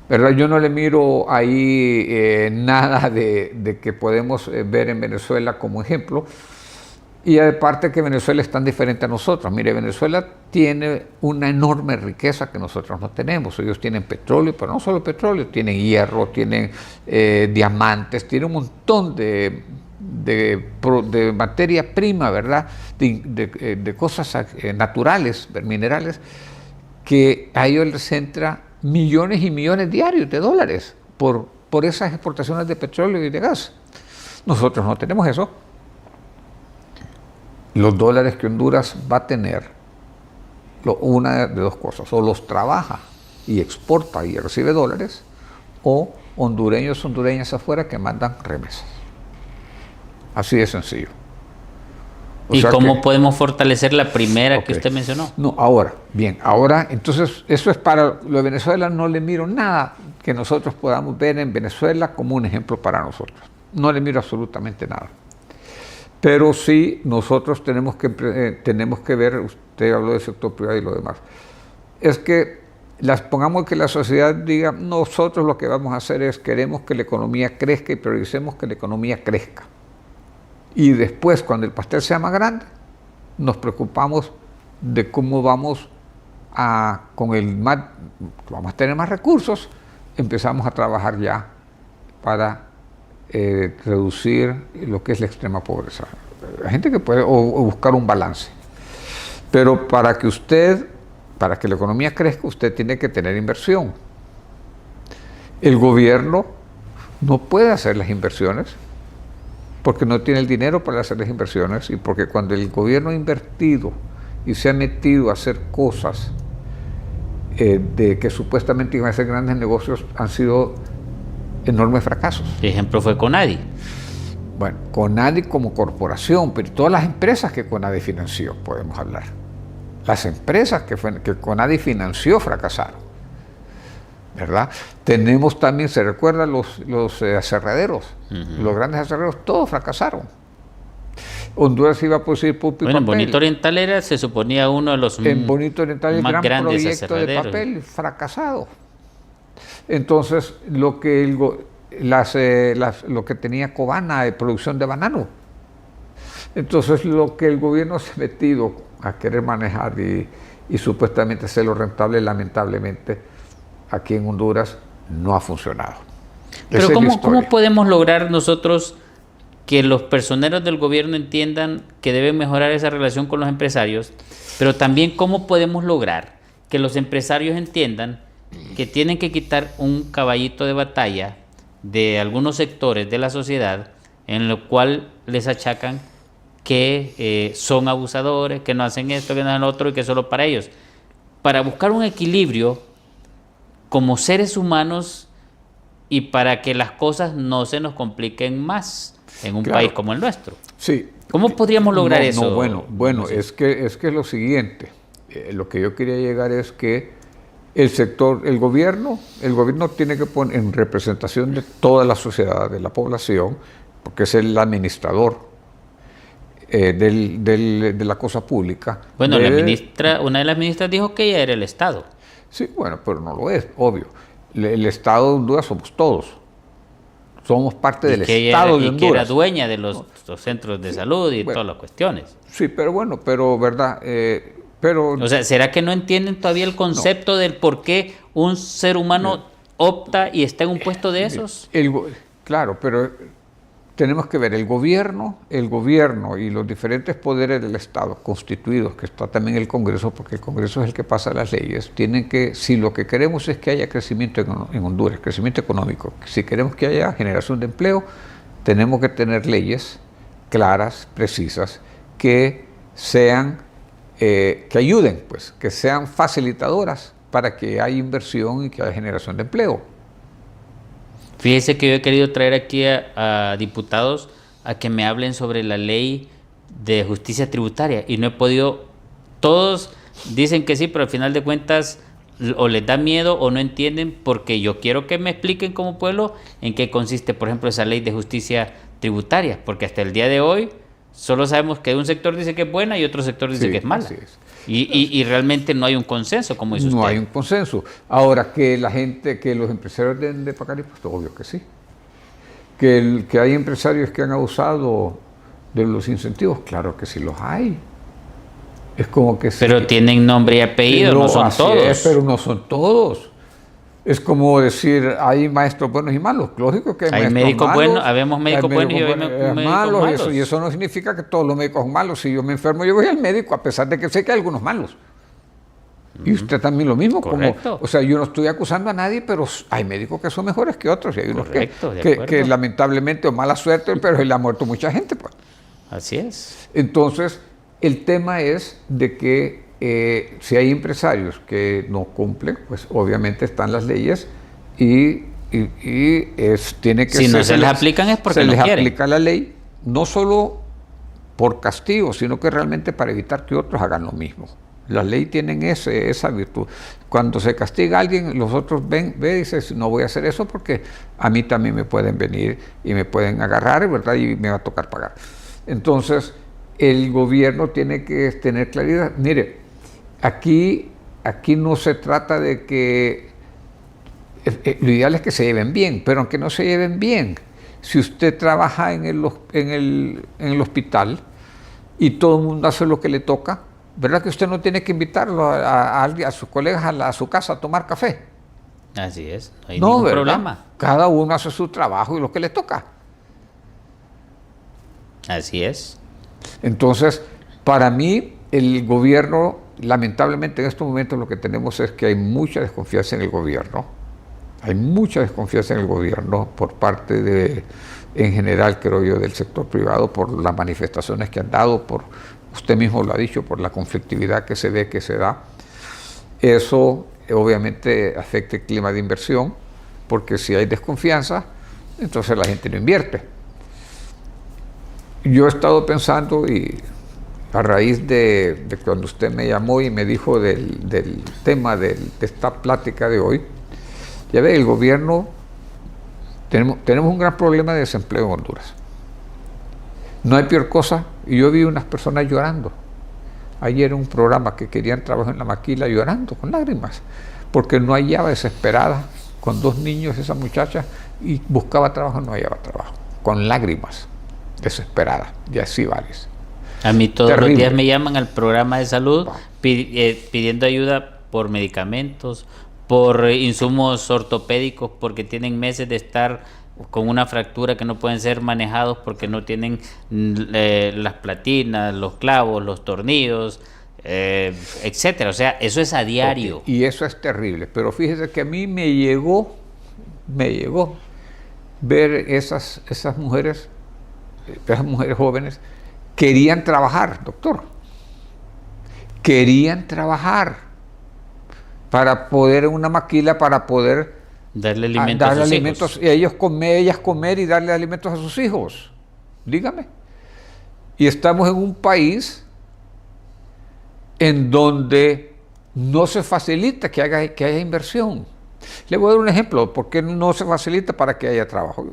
¿verdad? Yo no le miro ahí nada de que podemos ver en Venezuela como ejemplo. Y aparte que Venezuela es tan diferente a nosotros. Mire, Venezuela tiene una enorme riqueza que nosotros no tenemos. Ellos tienen petróleo, pero no solo petróleo, tienen hierro, tienen diamantes, tienen un montón de materia prima, ¿verdad? De cosas naturales, minerales, que a ellos les entra millones y millones diarios de dólares por esas exportaciones de petróleo y de gas. Nosotros no tenemos eso. Los dólares que Honduras va a tener, una de dos cosas, o los trabaja y exporta y recibe dólares, o hondureñas afuera que mandan remesas. Así de sencillo. ¿Y cómo podemos fortalecer la primera que usted mencionó? No, ahora, entonces, eso es para lo de Venezuela. No le miro nada que nosotros podamos ver en Venezuela como un ejemplo para nosotros. No le miro absolutamente nada. Pero sí, nosotros tenemos que ver, usted habló del sector privado y lo demás, es que pongamos que la sociedad diga, nosotros lo que vamos a hacer es, queremos que la economía crezca y prioricemos que la economía crezca. Y después, cuando el pastel sea más grande, nos preocupamos de cómo vamos a tener más recursos, empezamos a trabajar ya para reducir lo que es la extrema pobreza. La gente que puede, o buscar un balance. Pero para que la economía crezca, usted tiene que tener inversión. El gobierno no puede hacer las inversiones porque no tiene el dinero para hacer las inversiones, y porque cuando el gobierno ha invertido y se ha metido a hacer cosas de que supuestamente iban a ser grandes negocios, han sido enormes fracasos. El ejemplo fue Conadi. Bueno, Conadi como corporación, pero todas las empresas que Conadi financió, podemos hablar. Las empresas que Conadi financió fracasaron, ¿verdad? Tenemos también, se recuerda, los aserraderos, los grandes aserraderos, todos fracasaron. Honduras iba a producir pulpa y Bueno, en papel. Bonito Oriental era, se suponía, uno de los En Bonito Oriental el más gran grandes proyecto de aserraderos. papel fracasado. Entonces, lo que lo que tenía Cobana de producción de banano. Entonces, lo que el gobierno se ha metido a querer manejar y supuestamente hacerlo rentable, lamentablemente, aquí en Honduras no ha funcionado. Pero Esa es la ¿cómo historia. podemos lograr nosotros que los personeros del gobierno entiendan que deben mejorar esa relación con los empresarios? Pero también cómo podemos lograr que los empresarios entiendan que tienen que quitar un caballito de batalla de algunos sectores de la sociedad en lo cual les achacan que son abusadores, que no hacen esto, que no hacen lo otro y que solo para ellos. Para buscar un equilibrio como seres humanos y para que las cosas no se nos compliquen más en un país como el nuestro. Sí. ¿Cómo podríamos lograr eso? No, bueno, es que es lo siguiente. Lo que yo quería llegar es que el gobierno tiene que poner en representación de toda la sociedad, de la población, porque es el administrador de la cosa pública. Bueno, una de las ministras dijo que ella era el Estado. Sí, bueno, pero no lo es, obvio. El Estado de Honduras somos todos. Somos parte del Estado de Honduras. Y que era dueña de los centros de salud y todas las cuestiones. Sí, pero bueno, ¿verdad? O sea, ¿será que no entienden todavía el concepto del por qué un ser humano opta y está en un puesto de esos? Claro, pero tenemos que ver el gobierno y los diferentes poderes del Estado constituidos, que está también el Congreso, porque el Congreso es el que pasa las leyes, tienen que, si lo que queremos es que haya crecimiento en Honduras, crecimiento económico, si queremos que haya generación de empleo, tenemos que tener leyes claras, precisas, que sean, que ayuden, pues, que sean facilitadoras para que haya inversión y que haya generación de empleo. Fíjese que yo he querido traer aquí a diputados a que me hablen sobre la ley de justicia tributaria y no he podido. Todos dicen que sí, pero al final de cuentas o les da miedo o no entienden, porque yo quiero que me expliquen como pueblo en qué consiste, por ejemplo, esa ley de justicia tributaria, porque hasta el día de hoy solo sabemos que un sector dice que es buena y otro sector dice que es mala. Y realmente no hay un consenso, como dice usted. No hay un consenso. Ahora, que los empresarios deben de pagar impuestos, obvio que sí. Que hay empresarios que han abusado de los incentivos, claro que sí los hay. Es como que pero tienen nombre y apellido, no son todos. Pero no son todos. Es como decir, hay maestros buenos y malos. Lógico que hay médicos malos. Buenos, habemos médicos buenos y médicos malos. Y eso no significa que todos los médicos son malos. Si yo me enfermo, yo voy al médico, a pesar de que sé que hay algunos malos. Y usted también lo mismo. O sea, yo no estoy acusando a nadie, pero hay médicos que son mejores que otros. Y hay unos que lamentablemente, o mala suerte, pero se le ha muerto mucha gente. Pues. Así es. Entonces, el tema es de que si hay empresarios que no cumplen, pues obviamente están las leyes y tiene que ser... Si no se les aplican es porque no quieren. Se les aplica la ley, no solo por castigo, sino que realmente para evitar que otros hagan lo mismo. Las leyes tienen esa virtud. Cuando se castiga a alguien, los otros ven y dicen, no voy a hacer eso porque a mí también me pueden venir y me pueden agarrar, ¿verdad? Y me va a tocar pagar. Entonces, el gobierno tiene que tener claridad. Mire, aquí no se trata de que... lo ideal es que se lleven bien, pero aunque no se lleven bien, si usted trabaja en el hospital y todo el mundo hace lo que le toca, ¿verdad que usted no tiene que invitarlo a sus colegas a su casa a tomar café? Así es, no hay ningún problema. Cada uno hace su trabajo y lo que le toca. Así es. Entonces, para mí, el gobierno, lamentablemente en estos momentos lo que tenemos es que hay mucha desconfianza en el gobierno. Hay mucha desconfianza en el gobierno por parte en general, creo yo, del sector privado, por las manifestaciones que han dado, usted mismo lo ha dicho, por la conflictividad que se ve, que se da. Eso obviamente afecta el clima de inversión, porque si hay desconfianza, entonces la gente no invierte. Yo he estado pensando, y a raíz de cuando usted me llamó y me dijo del tema de esta plática de hoy, ya ve, el gobierno, tenemos un gran problema de desempleo en Honduras. No hay peor cosa. Y yo vi unas personas llorando. Ayer en un programa que querían trabajo en la maquila llorando, con lágrimas, porque no hallaba, desesperada, con 2 niños esa muchacha, y buscaba trabajo, no hallaba trabajo, con lágrimas, desesperada, y así varios. A mí todos Terrible. los días me llaman al programa de salud pidiendo ayuda por medicamentos, por insumos ortopédicos, porque tienen meses de estar con una fractura que no pueden ser manejados porque no tienen las platinas, los clavos, los tornillos, etcétera. O sea, eso es a diario. Okay. Y eso es terrible. Pero fíjese que a mí me llegó ver esas mujeres jóvenes querían trabajar, doctor. Querían trabajar para poder en una maquila, para poder darle alimentos a sus hijos. Y ellas comer y darle alimentos a sus hijos. Dígame. Y estamos en un país en donde no se facilita que haya inversión. Le voy a dar un ejemplo. ¿Por qué no se facilita para que haya trabajo?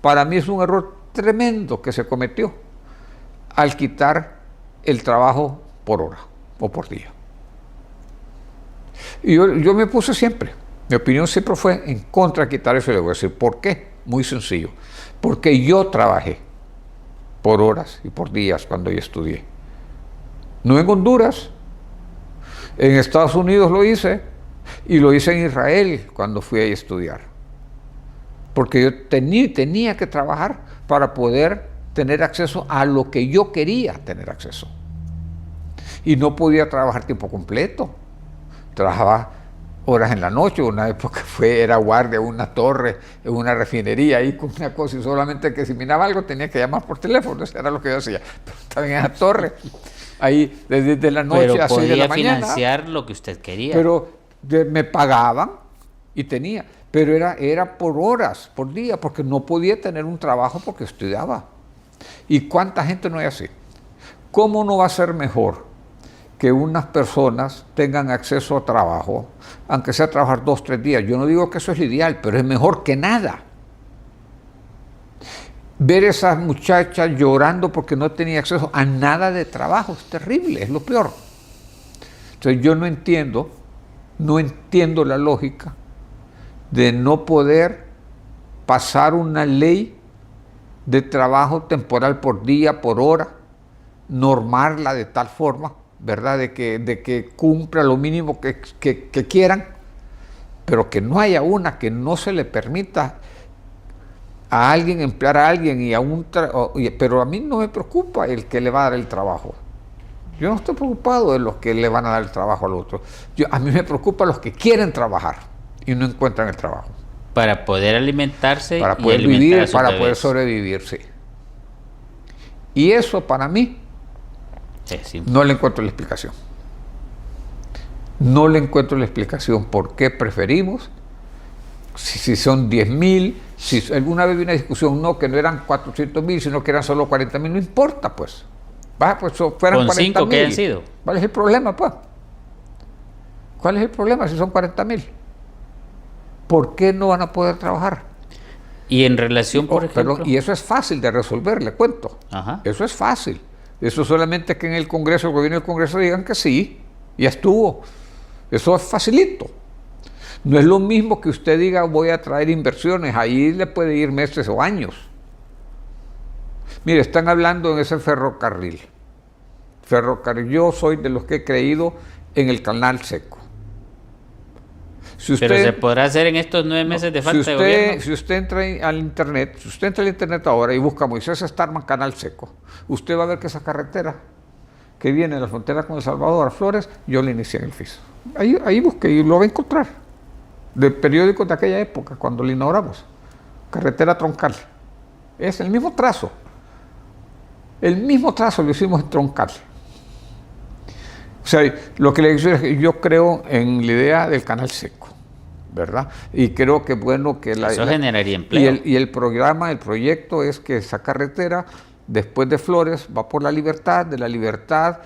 Para mí es un error tremendo que se cometió al quitar el trabajo por hora o por día. Y yo me puse siempre, mi opinión siempre fue en contra de quitar eso. Y le voy a decir, ¿por qué? Muy sencillo. Porque yo trabajé por horas y por días cuando yo estudié. No en Honduras, en Estados Unidos lo hice, y lo hice en Israel cuando fui a estudiar. Porque yo tenía que trabajar para poder tener acceso a lo que yo quería tener acceso. Y no podía trabajar tiempo completo. Trabajaba horas en la noche. Una época era guardia en una torre, en una refinería, ahí con una cosa, y solamente que si miraba algo tenía que llamar por teléfono. Eso era lo que yo hacía. Pero estaba en la torre, ahí desde la noche a 6 de la mañana. Podía financiar lo que usted quería. Pero me pagaban y tenía. Pero era por horas, por día, porque no podía tener un trabajo porque estudiaba. ¿Y cuánta gente no es así? ¿Cómo no va a ser mejor que unas personas tengan acceso a trabajo, aunque sea trabajar 2 o 3 días? Yo no digo que eso es ideal, pero es mejor que nada. Ver esas muchachas llorando porque no tenía acceso a nada de trabajo es terrible, es lo peor. Entonces yo no entiendo la lógica de no poder pasar una ley de trabajo temporal por día, por hora, normarla de tal forma, ¿verdad?, de que cumpla lo mínimo que quieran, pero que no haya una que no se le permita a alguien emplear a alguien pero a mí no me preocupa el que le va a dar el trabajo. Yo no estoy preocupado de los que le van a dar el trabajo al otro. A mí me preocupa los que quieren trabajar y no encuentran el trabajo. Para poder alimentarse, para poder vivir, para poder sobrevivir, sí. Y eso para mí no le encuentro la explicación. No le encuentro la explicación por qué preferimos, si son 10.000, si alguna vez vi una discusión, no, que no eran 400.000, sino que eran solo 40.000, no importa, pues. Pues fueran 40.000. ¿Qué han sido? ¿Cuál es el problema, pues? ¿Cuál es el problema si son 40.000? ¿Por qué no van a poder trabajar? Y en relación, por ejemplo... Perdón, y eso es fácil de resolver, le cuento. Ajá. Eso es fácil. Eso solamente que en el Congreso, el gobierno del Congreso digan que sí, ya estuvo. Eso es facilito. No es lo mismo que usted diga voy a traer inversiones, ahí le puede ir meses o años. Mire, están hablando en ese ferrocarril. Yo soy de los que he creído en el canal seco. Pero se podrá hacer en estos 9 meses de falta de gobierno. Si usted entra al internet ahora y busca Moisés Starman Canal Seco, usted va a ver que esa carretera que viene de la frontera con El Salvador a Flores, yo la inicié en el FIS. Ahí busque y lo va a encontrar. De periódicos de aquella época, cuando la inauguramos. Carretera troncal. Es el mismo trazo. El mismo trazo lo hicimos en troncal. O sea, lo que le digo es que yo creo en la idea del canal seco, ¿verdad? Y creo que bueno que eso generaría empleo. Y el proyecto es que esa carretera, después de Flores, va por La Libertad, de La Libertad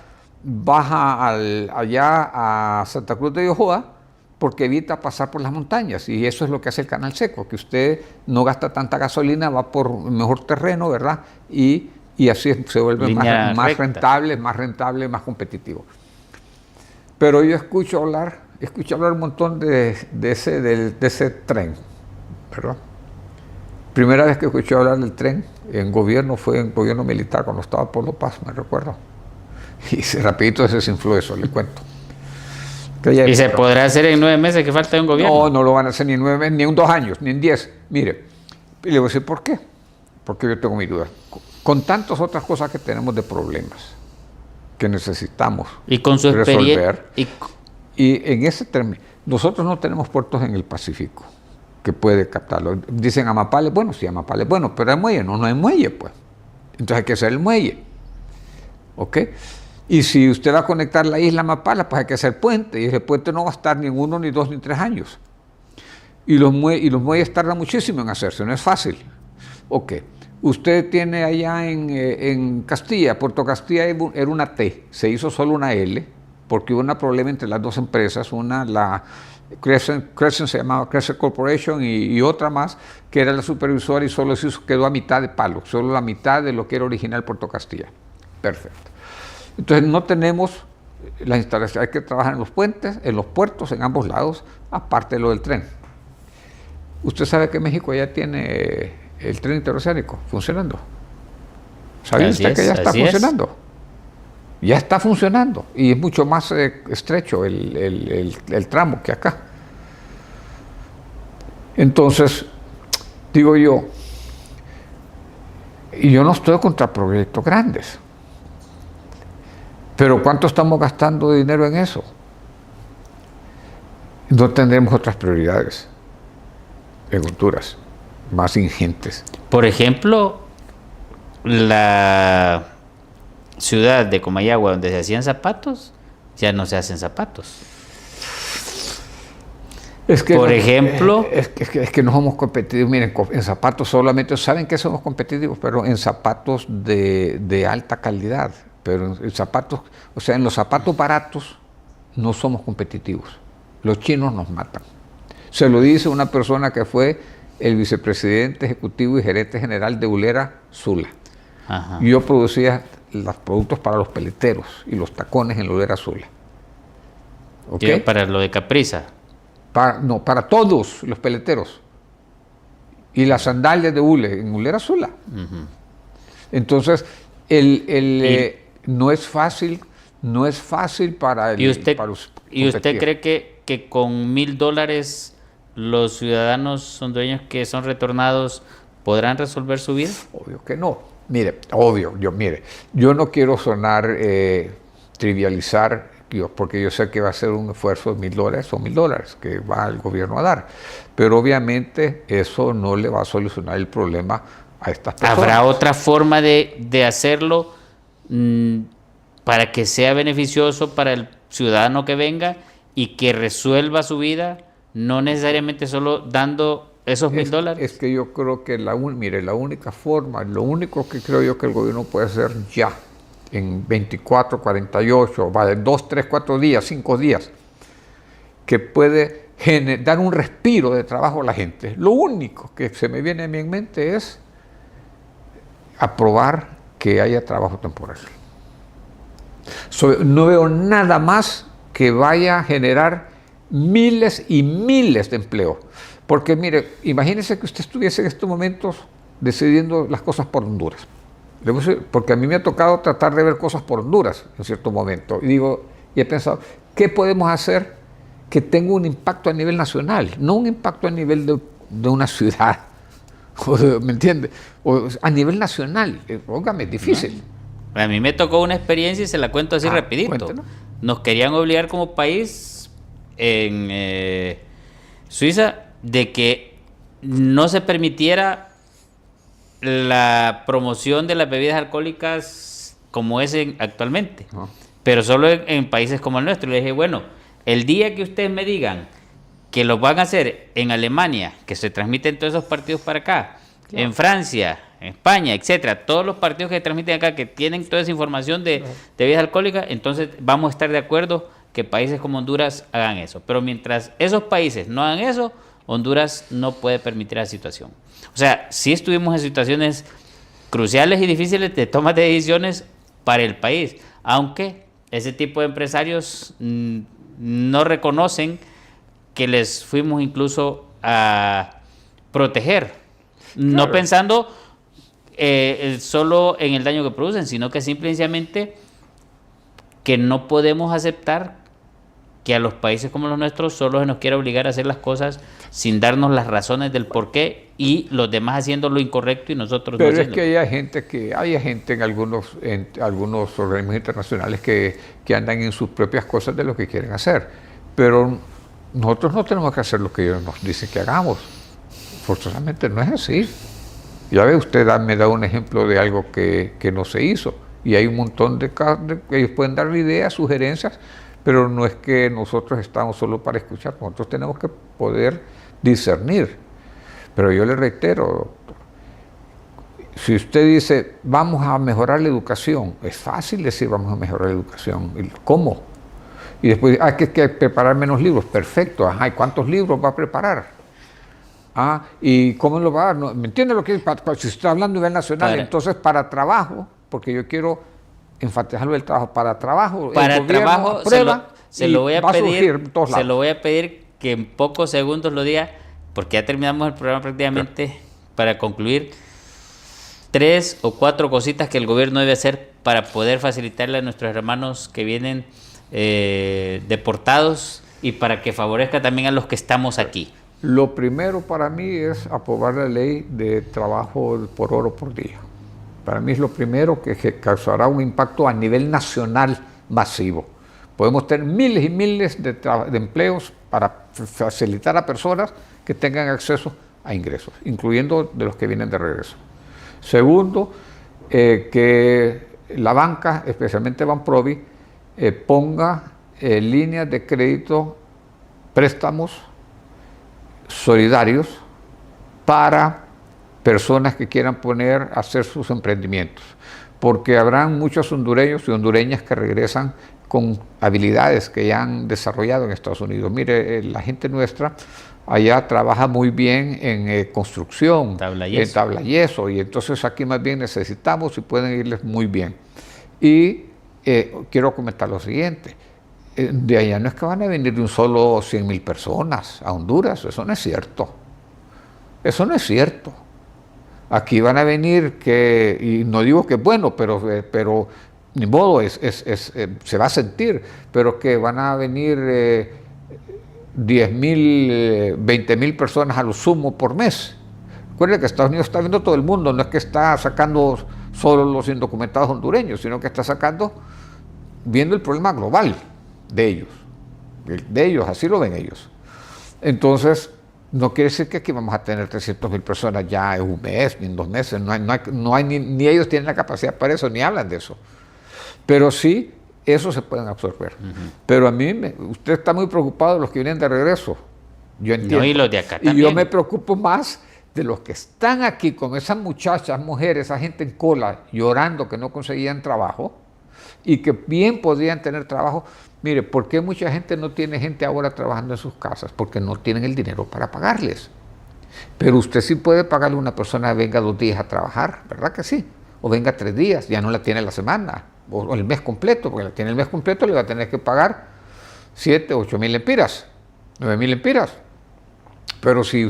baja allá a Santa Cruz de Ojoa, porque evita pasar por las montañas, y eso es lo que hace el canal seco, que usted no gasta tanta gasolina, va por mejor terreno, ¿verdad? Y y así se vuelve Línea más recta. rentable, más competitivo. Pero yo escucho hablar un montón de ese tren, ¿verdad? Primera vez que escuché hablar del tren en gobierno fue en gobierno militar, cuando estaba Polo Paz, me recuerdo. Y rapidito se desinfló eso, le cuento. ¿Y se podrá hacer en 9 meses que falta de un gobierno? No, no lo van a hacer ni en 9 meses, ni en 2 años, ni en 10. Mire, y le voy a decir por qué. Porque yo tengo mis dudas. Con tantas otras cosas que tenemos de problemas que necesitamos y con su resolver. Y en ese término, nosotros no tenemos puertos en el Pacífico que puede captarlo. Dicen Amapá, bueno, sí, Amapá, bueno, pero hay muelle. No hay muelle, pues. Entonces hay que hacer el muelle. ¿Ok? Y si usted va a conectar la isla a Amapala, pues hay que hacer puente. Y ese puente no va a estar ni en 1, ni 2, ni 3 años. Y los muelles tardan muchísimo en hacerse, no es fácil. Ok. Usted tiene allá en Castilla, Puerto Castilla era una T, se hizo solo una L, porque hubo un problema entre las dos empresas, una, la Crescent se llamaba Crescent Corporation y otra más, que era la supervisora y solo se hizo, quedó a mitad de palo, solo la mitad de lo que era original Puerto Castilla. Perfecto. Entonces no tenemos las instalaciones, hay que trabajar en los puentes, en los puertos, en ambos lados, aparte de lo del tren. Usted sabe que México ya tiene el tren interoceánico funcionando. ¿Sabía usted que ya está funcionando? Ya está funcionando y es mucho más estrecho el tramo que acá. Entonces, digo yo, y yo no estoy contra proyectos grandes, pero ¿cuánto estamos gastando de dinero en eso? No tendremos otras prioridades en culturas más ingentes. Por ejemplo, la ciudad de Comayagua, donde se hacían zapatos, ya no se hacen zapatos. Es que por ejemplo, es que no somos competitivos. Miren, en zapatos solamente saben que somos competitivos, pero en zapatos de alta calidad. Pero en zapatos, o sea, en los zapatos baratos no somos competitivos. Los chinos nos matan. Se lo dice una persona que fue el vicepresidente ejecutivo y gerente general de Ulera Sula. Ajá. Yo producía los productos para los peleteros y los tacones en Ulera Sula. ¿Okay? Para lo de Capriza. Para todos los peleteros. Y las sandalias de hule en Ulera Sula. Uh-huh. Entonces, no es fácil para el... ¿Y usted cree que con $1,000 los ciudadanos hondureños que son retornados podrán resolver su vida? Obvio que no. Mire, yo no quiero sonar, trivializar, porque yo sé que va a ser un esfuerzo de $1,000, son $1,000 que va el gobierno a dar. Pero obviamente eso no le va a solucionar el problema a estas personas. ¿Habrá otra forma de hacerlo para que sea beneficioso para el ciudadano que venga y que resuelva su vida, no necesariamente solo dando esos $1,000? Es que yo creo que la única forma, lo único que creo yo que el gobierno puede hacer ya, en 24, 48, 2, 3, 4 días, 5 días, que puede dar un respiro de trabajo a la gente. Lo único que se me viene a mí en mente es aprobar que haya trabajo temporal. No veo nada más que vaya a generar miles y miles de empleos. Porque mire, imagínese que usted estuviese en estos momentos decidiendo las cosas por Honduras. Porque a mí me ha tocado tratar de ver cosas por Honduras en cierto momento. Y he pensado, ¿qué podemos hacer que tenga un impacto a nivel nacional? No un impacto a nivel de una ciudad, ¿me entiende? O a nivel nacional. Óigame, es difícil. No. A mí me tocó una experiencia y se la cuento así rapidito. Cuéntenos. Nos querían obligar como país en Suiza de que no se permitiera la promoción de las bebidas alcohólicas como es actualmente, pero solo en países como el nuestro. Le dije, bueno, el día que ustedes me digan que lo van a hacer en Alemania, que se transmiten todos esos partidos para acá, claro, en Francia, en España, etcétera, todos los partidos que transmiten acá, que tienen toda esa información de bebidas alcohólicas, entonces vamos a estar de acuerdo que países como Honduras hagan eso. Pero mientras esos países no hagan eso, Honduras no puede permitir esa situación. O sea, sí estuvimos en situaciones cruciales y difíciles de toma de decisiones para el país, aunque ese tipo de empresarios no reconocen que les fuimos incluso a proteger, claro, no pensando solo en el daño que producen, sino que simplemente que no podemos aceptar que a los países como los nuestros solo se nos quiera obligar a hacer las cosas sin darnos las razones del por qué y los demás haciendo lo incorrecto y nosotros pero no haciendo. Pero es que hay gente en algunos organismos internacionales que andan en sus propias cosas de lo que quieren hacer, pero nosotros no tenemos que hacer lo que ellos nos dicen que hagamos. Forzosamente no es así. Ya ve, usted me da un ejemplo de algo que no se hizo, y hay un montón de ellos pueden dar ideas, sugerencias, pero no es que nosotros estamos solo para escuchar, nosotros tenemos que poder discernir. Pero yo le reitero, doctor, si usted dice, vamos a mejorar la educación, es fácil decir vamos a mejorar la educación. ¿Cómo? Y después, hay que preparar menos libros. Perfecto, ajá, ¿y cuántos libros va a preparar? ¿Y cómo lo va a dar? ¿No? ¿Me entiende lo que es? Si está hablando a nivel nacional, entonces para trabajo, porque yo quiero enfatizarlo del trabajo, para trabajo, para el trabajo aprueba, se lo voy a pedir que en pocos segundos lo diga, porque ya terminamos el programa prácticamente, claro, para concluir 3 o 4 cositas que el gobierno debe hacer para poder facilitarle a nuestros hermanos que vienen deportados y para que favorezca también a los que estamos aquí. Lo primero para mí es aprobar la ley de trabajo por hora por día. Para mí es lo primero que causará un impacto a nivel nacional masivo. Podemos tener miles y miles de empleos para facilitar a personas que tengan acceso a ingresos, incluyendo de los que vienen de regreso. Segundo, que la banca, especialmente Banprovi, ponga líneas de crédito, préstamos solidarios para personas que quieran hacer sus emprendimientos, porque habrán muchos hondureños y hondureñas que regresan con habilidades que ya han desarrollado en Estados Unidos. Mire, la gente nuestra allá trabaja muy bien en construcción, en tabla yeso, y entonces aquí más bien necesitamos y pueden irles muy bien. Y quiero comentar lo siguiente, de allá no es que van a venir de un solo 100,000 personas a Honduras, eso no es cierto. Eso no es cierto. Aquí van a venir y no digo que es bueno, pero ni modo, se va a sentir, pero que van a venir 10,000, 20,000 personas a lo sumo por mes. Recuerden que Estados Unidos está viendo todo el mundo, no es que está sacando solo los indocumentados hondureños, sino que está viendo el problema global de ellos, así lo ven ellos. Entonces, no quiere decir que aquí vamos a tener 300,000 personas ya en un mes, ni en 2 meses, ni ellos tienen la capacidad para eso, ni hablan de eso. Pero sí, eso se pueden absorber. Pero a mí, usted está muy preocupado de los que vienen de regreso, yo entiendo. No, y los de acá también. Y yo me preocupo más de los que están aquí con esas muchachas, mujeres, esa gente en cola, llorando que no conseguían trabajo, y que bien podrían tener trabajo. Mire, ¿por qué mucha gente no tiene gente ahora trabajando en sus casas? Porque no tienen el dinero para pagarles. Pero usted sí puede pagarle a una persona que venga 2 días a trabajar, ¿verdad que sí? O venga 3 días, ya no la tiene la semana, o el mes completo, porque la tiene el mes completo, le va a tener que pagar 7, 8,000 lempiras, 9,000 lempiras. Pero si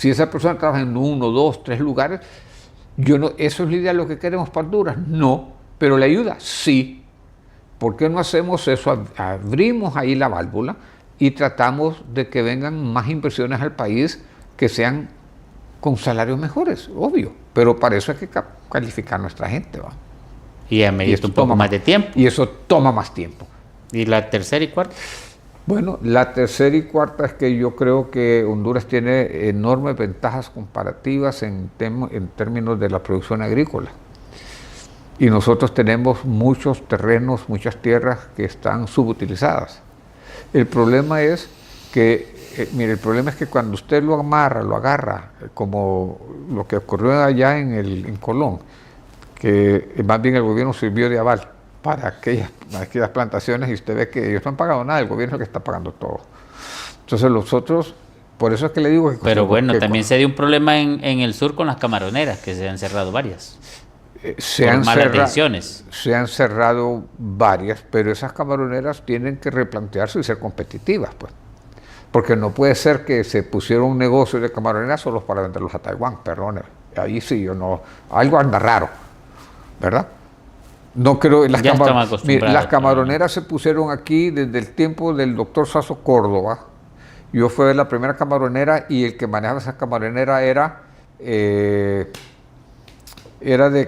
esa persona trabaja en 1, 2, 3 lugares, ¿eso es la idea de lo que queremos para Honduras? No, pero la ayuda, sí. ¿Por qué no hacemos eso? Abrimos ahí la válvula y tratamos de que vengan más inversiones al país que sean con salarios mejores, obvio. Pero para eso hay que calificar a nuestra gente, ¿va? Y amerita un poco más de tiempo. Y eso toma más tiempo. ¿Y la tercera y cuarta? Bueno, la tercera y cuarta es que yo creo que Honduras tiene enormes ventajas comparativas en términos de la producción agrícola. Y nosotros tenemos muchos terrenos, muchas tierras que están subutilizadas. El problema es que, el problema es que cuando usted lo agarra, como lo que ocurrió allá en Colón, que más bien el gobierno sirvió de aval para aquellas plantaciones, y usted ve que ellos no han pagado nada, el gobierno es el que está pagando todo. Entonces nosotros por eso es que le digo que... Pero bueno, también se dio un problema en el sur con las camaroneras, que se han cerrado varias. Por malas decisiones. Se han cerrado varias, pero esas camaroneras tienen que replantearse y ser competitivas, pues. Porque no puede ser que se pusiera un negocio de camaroneras solo para venderlos a Taiwán, perdóneme. Ahí sí, yo no... Algo anda raro, ¿verdad? No creo... Las camaroneras se pusieron aquí desde el tiempo del doctor Sasso Córdoba. Yo fui a la primera camaronera y el que manejaba esa camaronera era de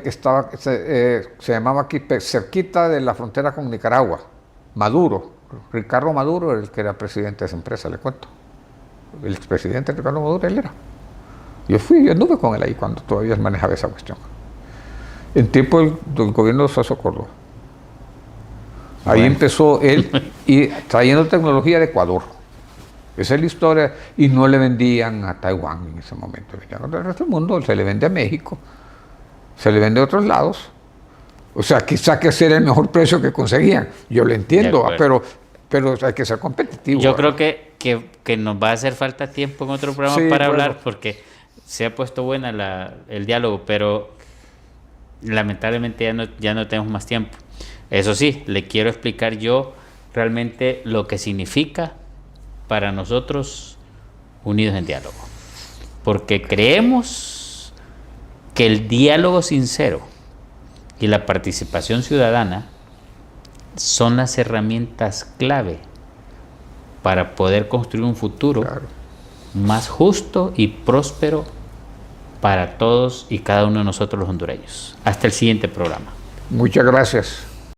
que estaba, se llamaba aquí cerquita de la frontera con Nicaragua, Maduro, Ricardo Maduro era el que era presidente de esa empresa, le cuento. El expresidente Ricardo Maduro, él era. Yo anduve con él ahí cuando todavía manejaba esa cuestión. En tiempo del gobierno de Sasso Córdoba. Ahí empezó él y trayendo tecnología de Ecuador. Esa es la historia. Y no le vendían a Taiwán en ese momento. Vendían al resto del mundo, se le vende a México. Se le vende a otros lados. O sea, quizá que ese era el mejor precio que conseguían. Yo lo entiendo, pero hay que ser competitivo. Yo creo que nos va a hacer falta tiempo en otro programa para hablar, porque se ha puesto buena el diálogo, pero lamentablemente ya no tenemos más tiempo. Eso sí, le quiero explicar yo realmente lo que significa para nosotros Unidos en Diálogo. Porque creemos que el diálogo sincero y la participación ciudadana son las herramientas clave para poder construir un futuro más justo y próspero para todos y cada uno de nosotros los hondureños. Hasta el siguiente programa. Muchas gracias.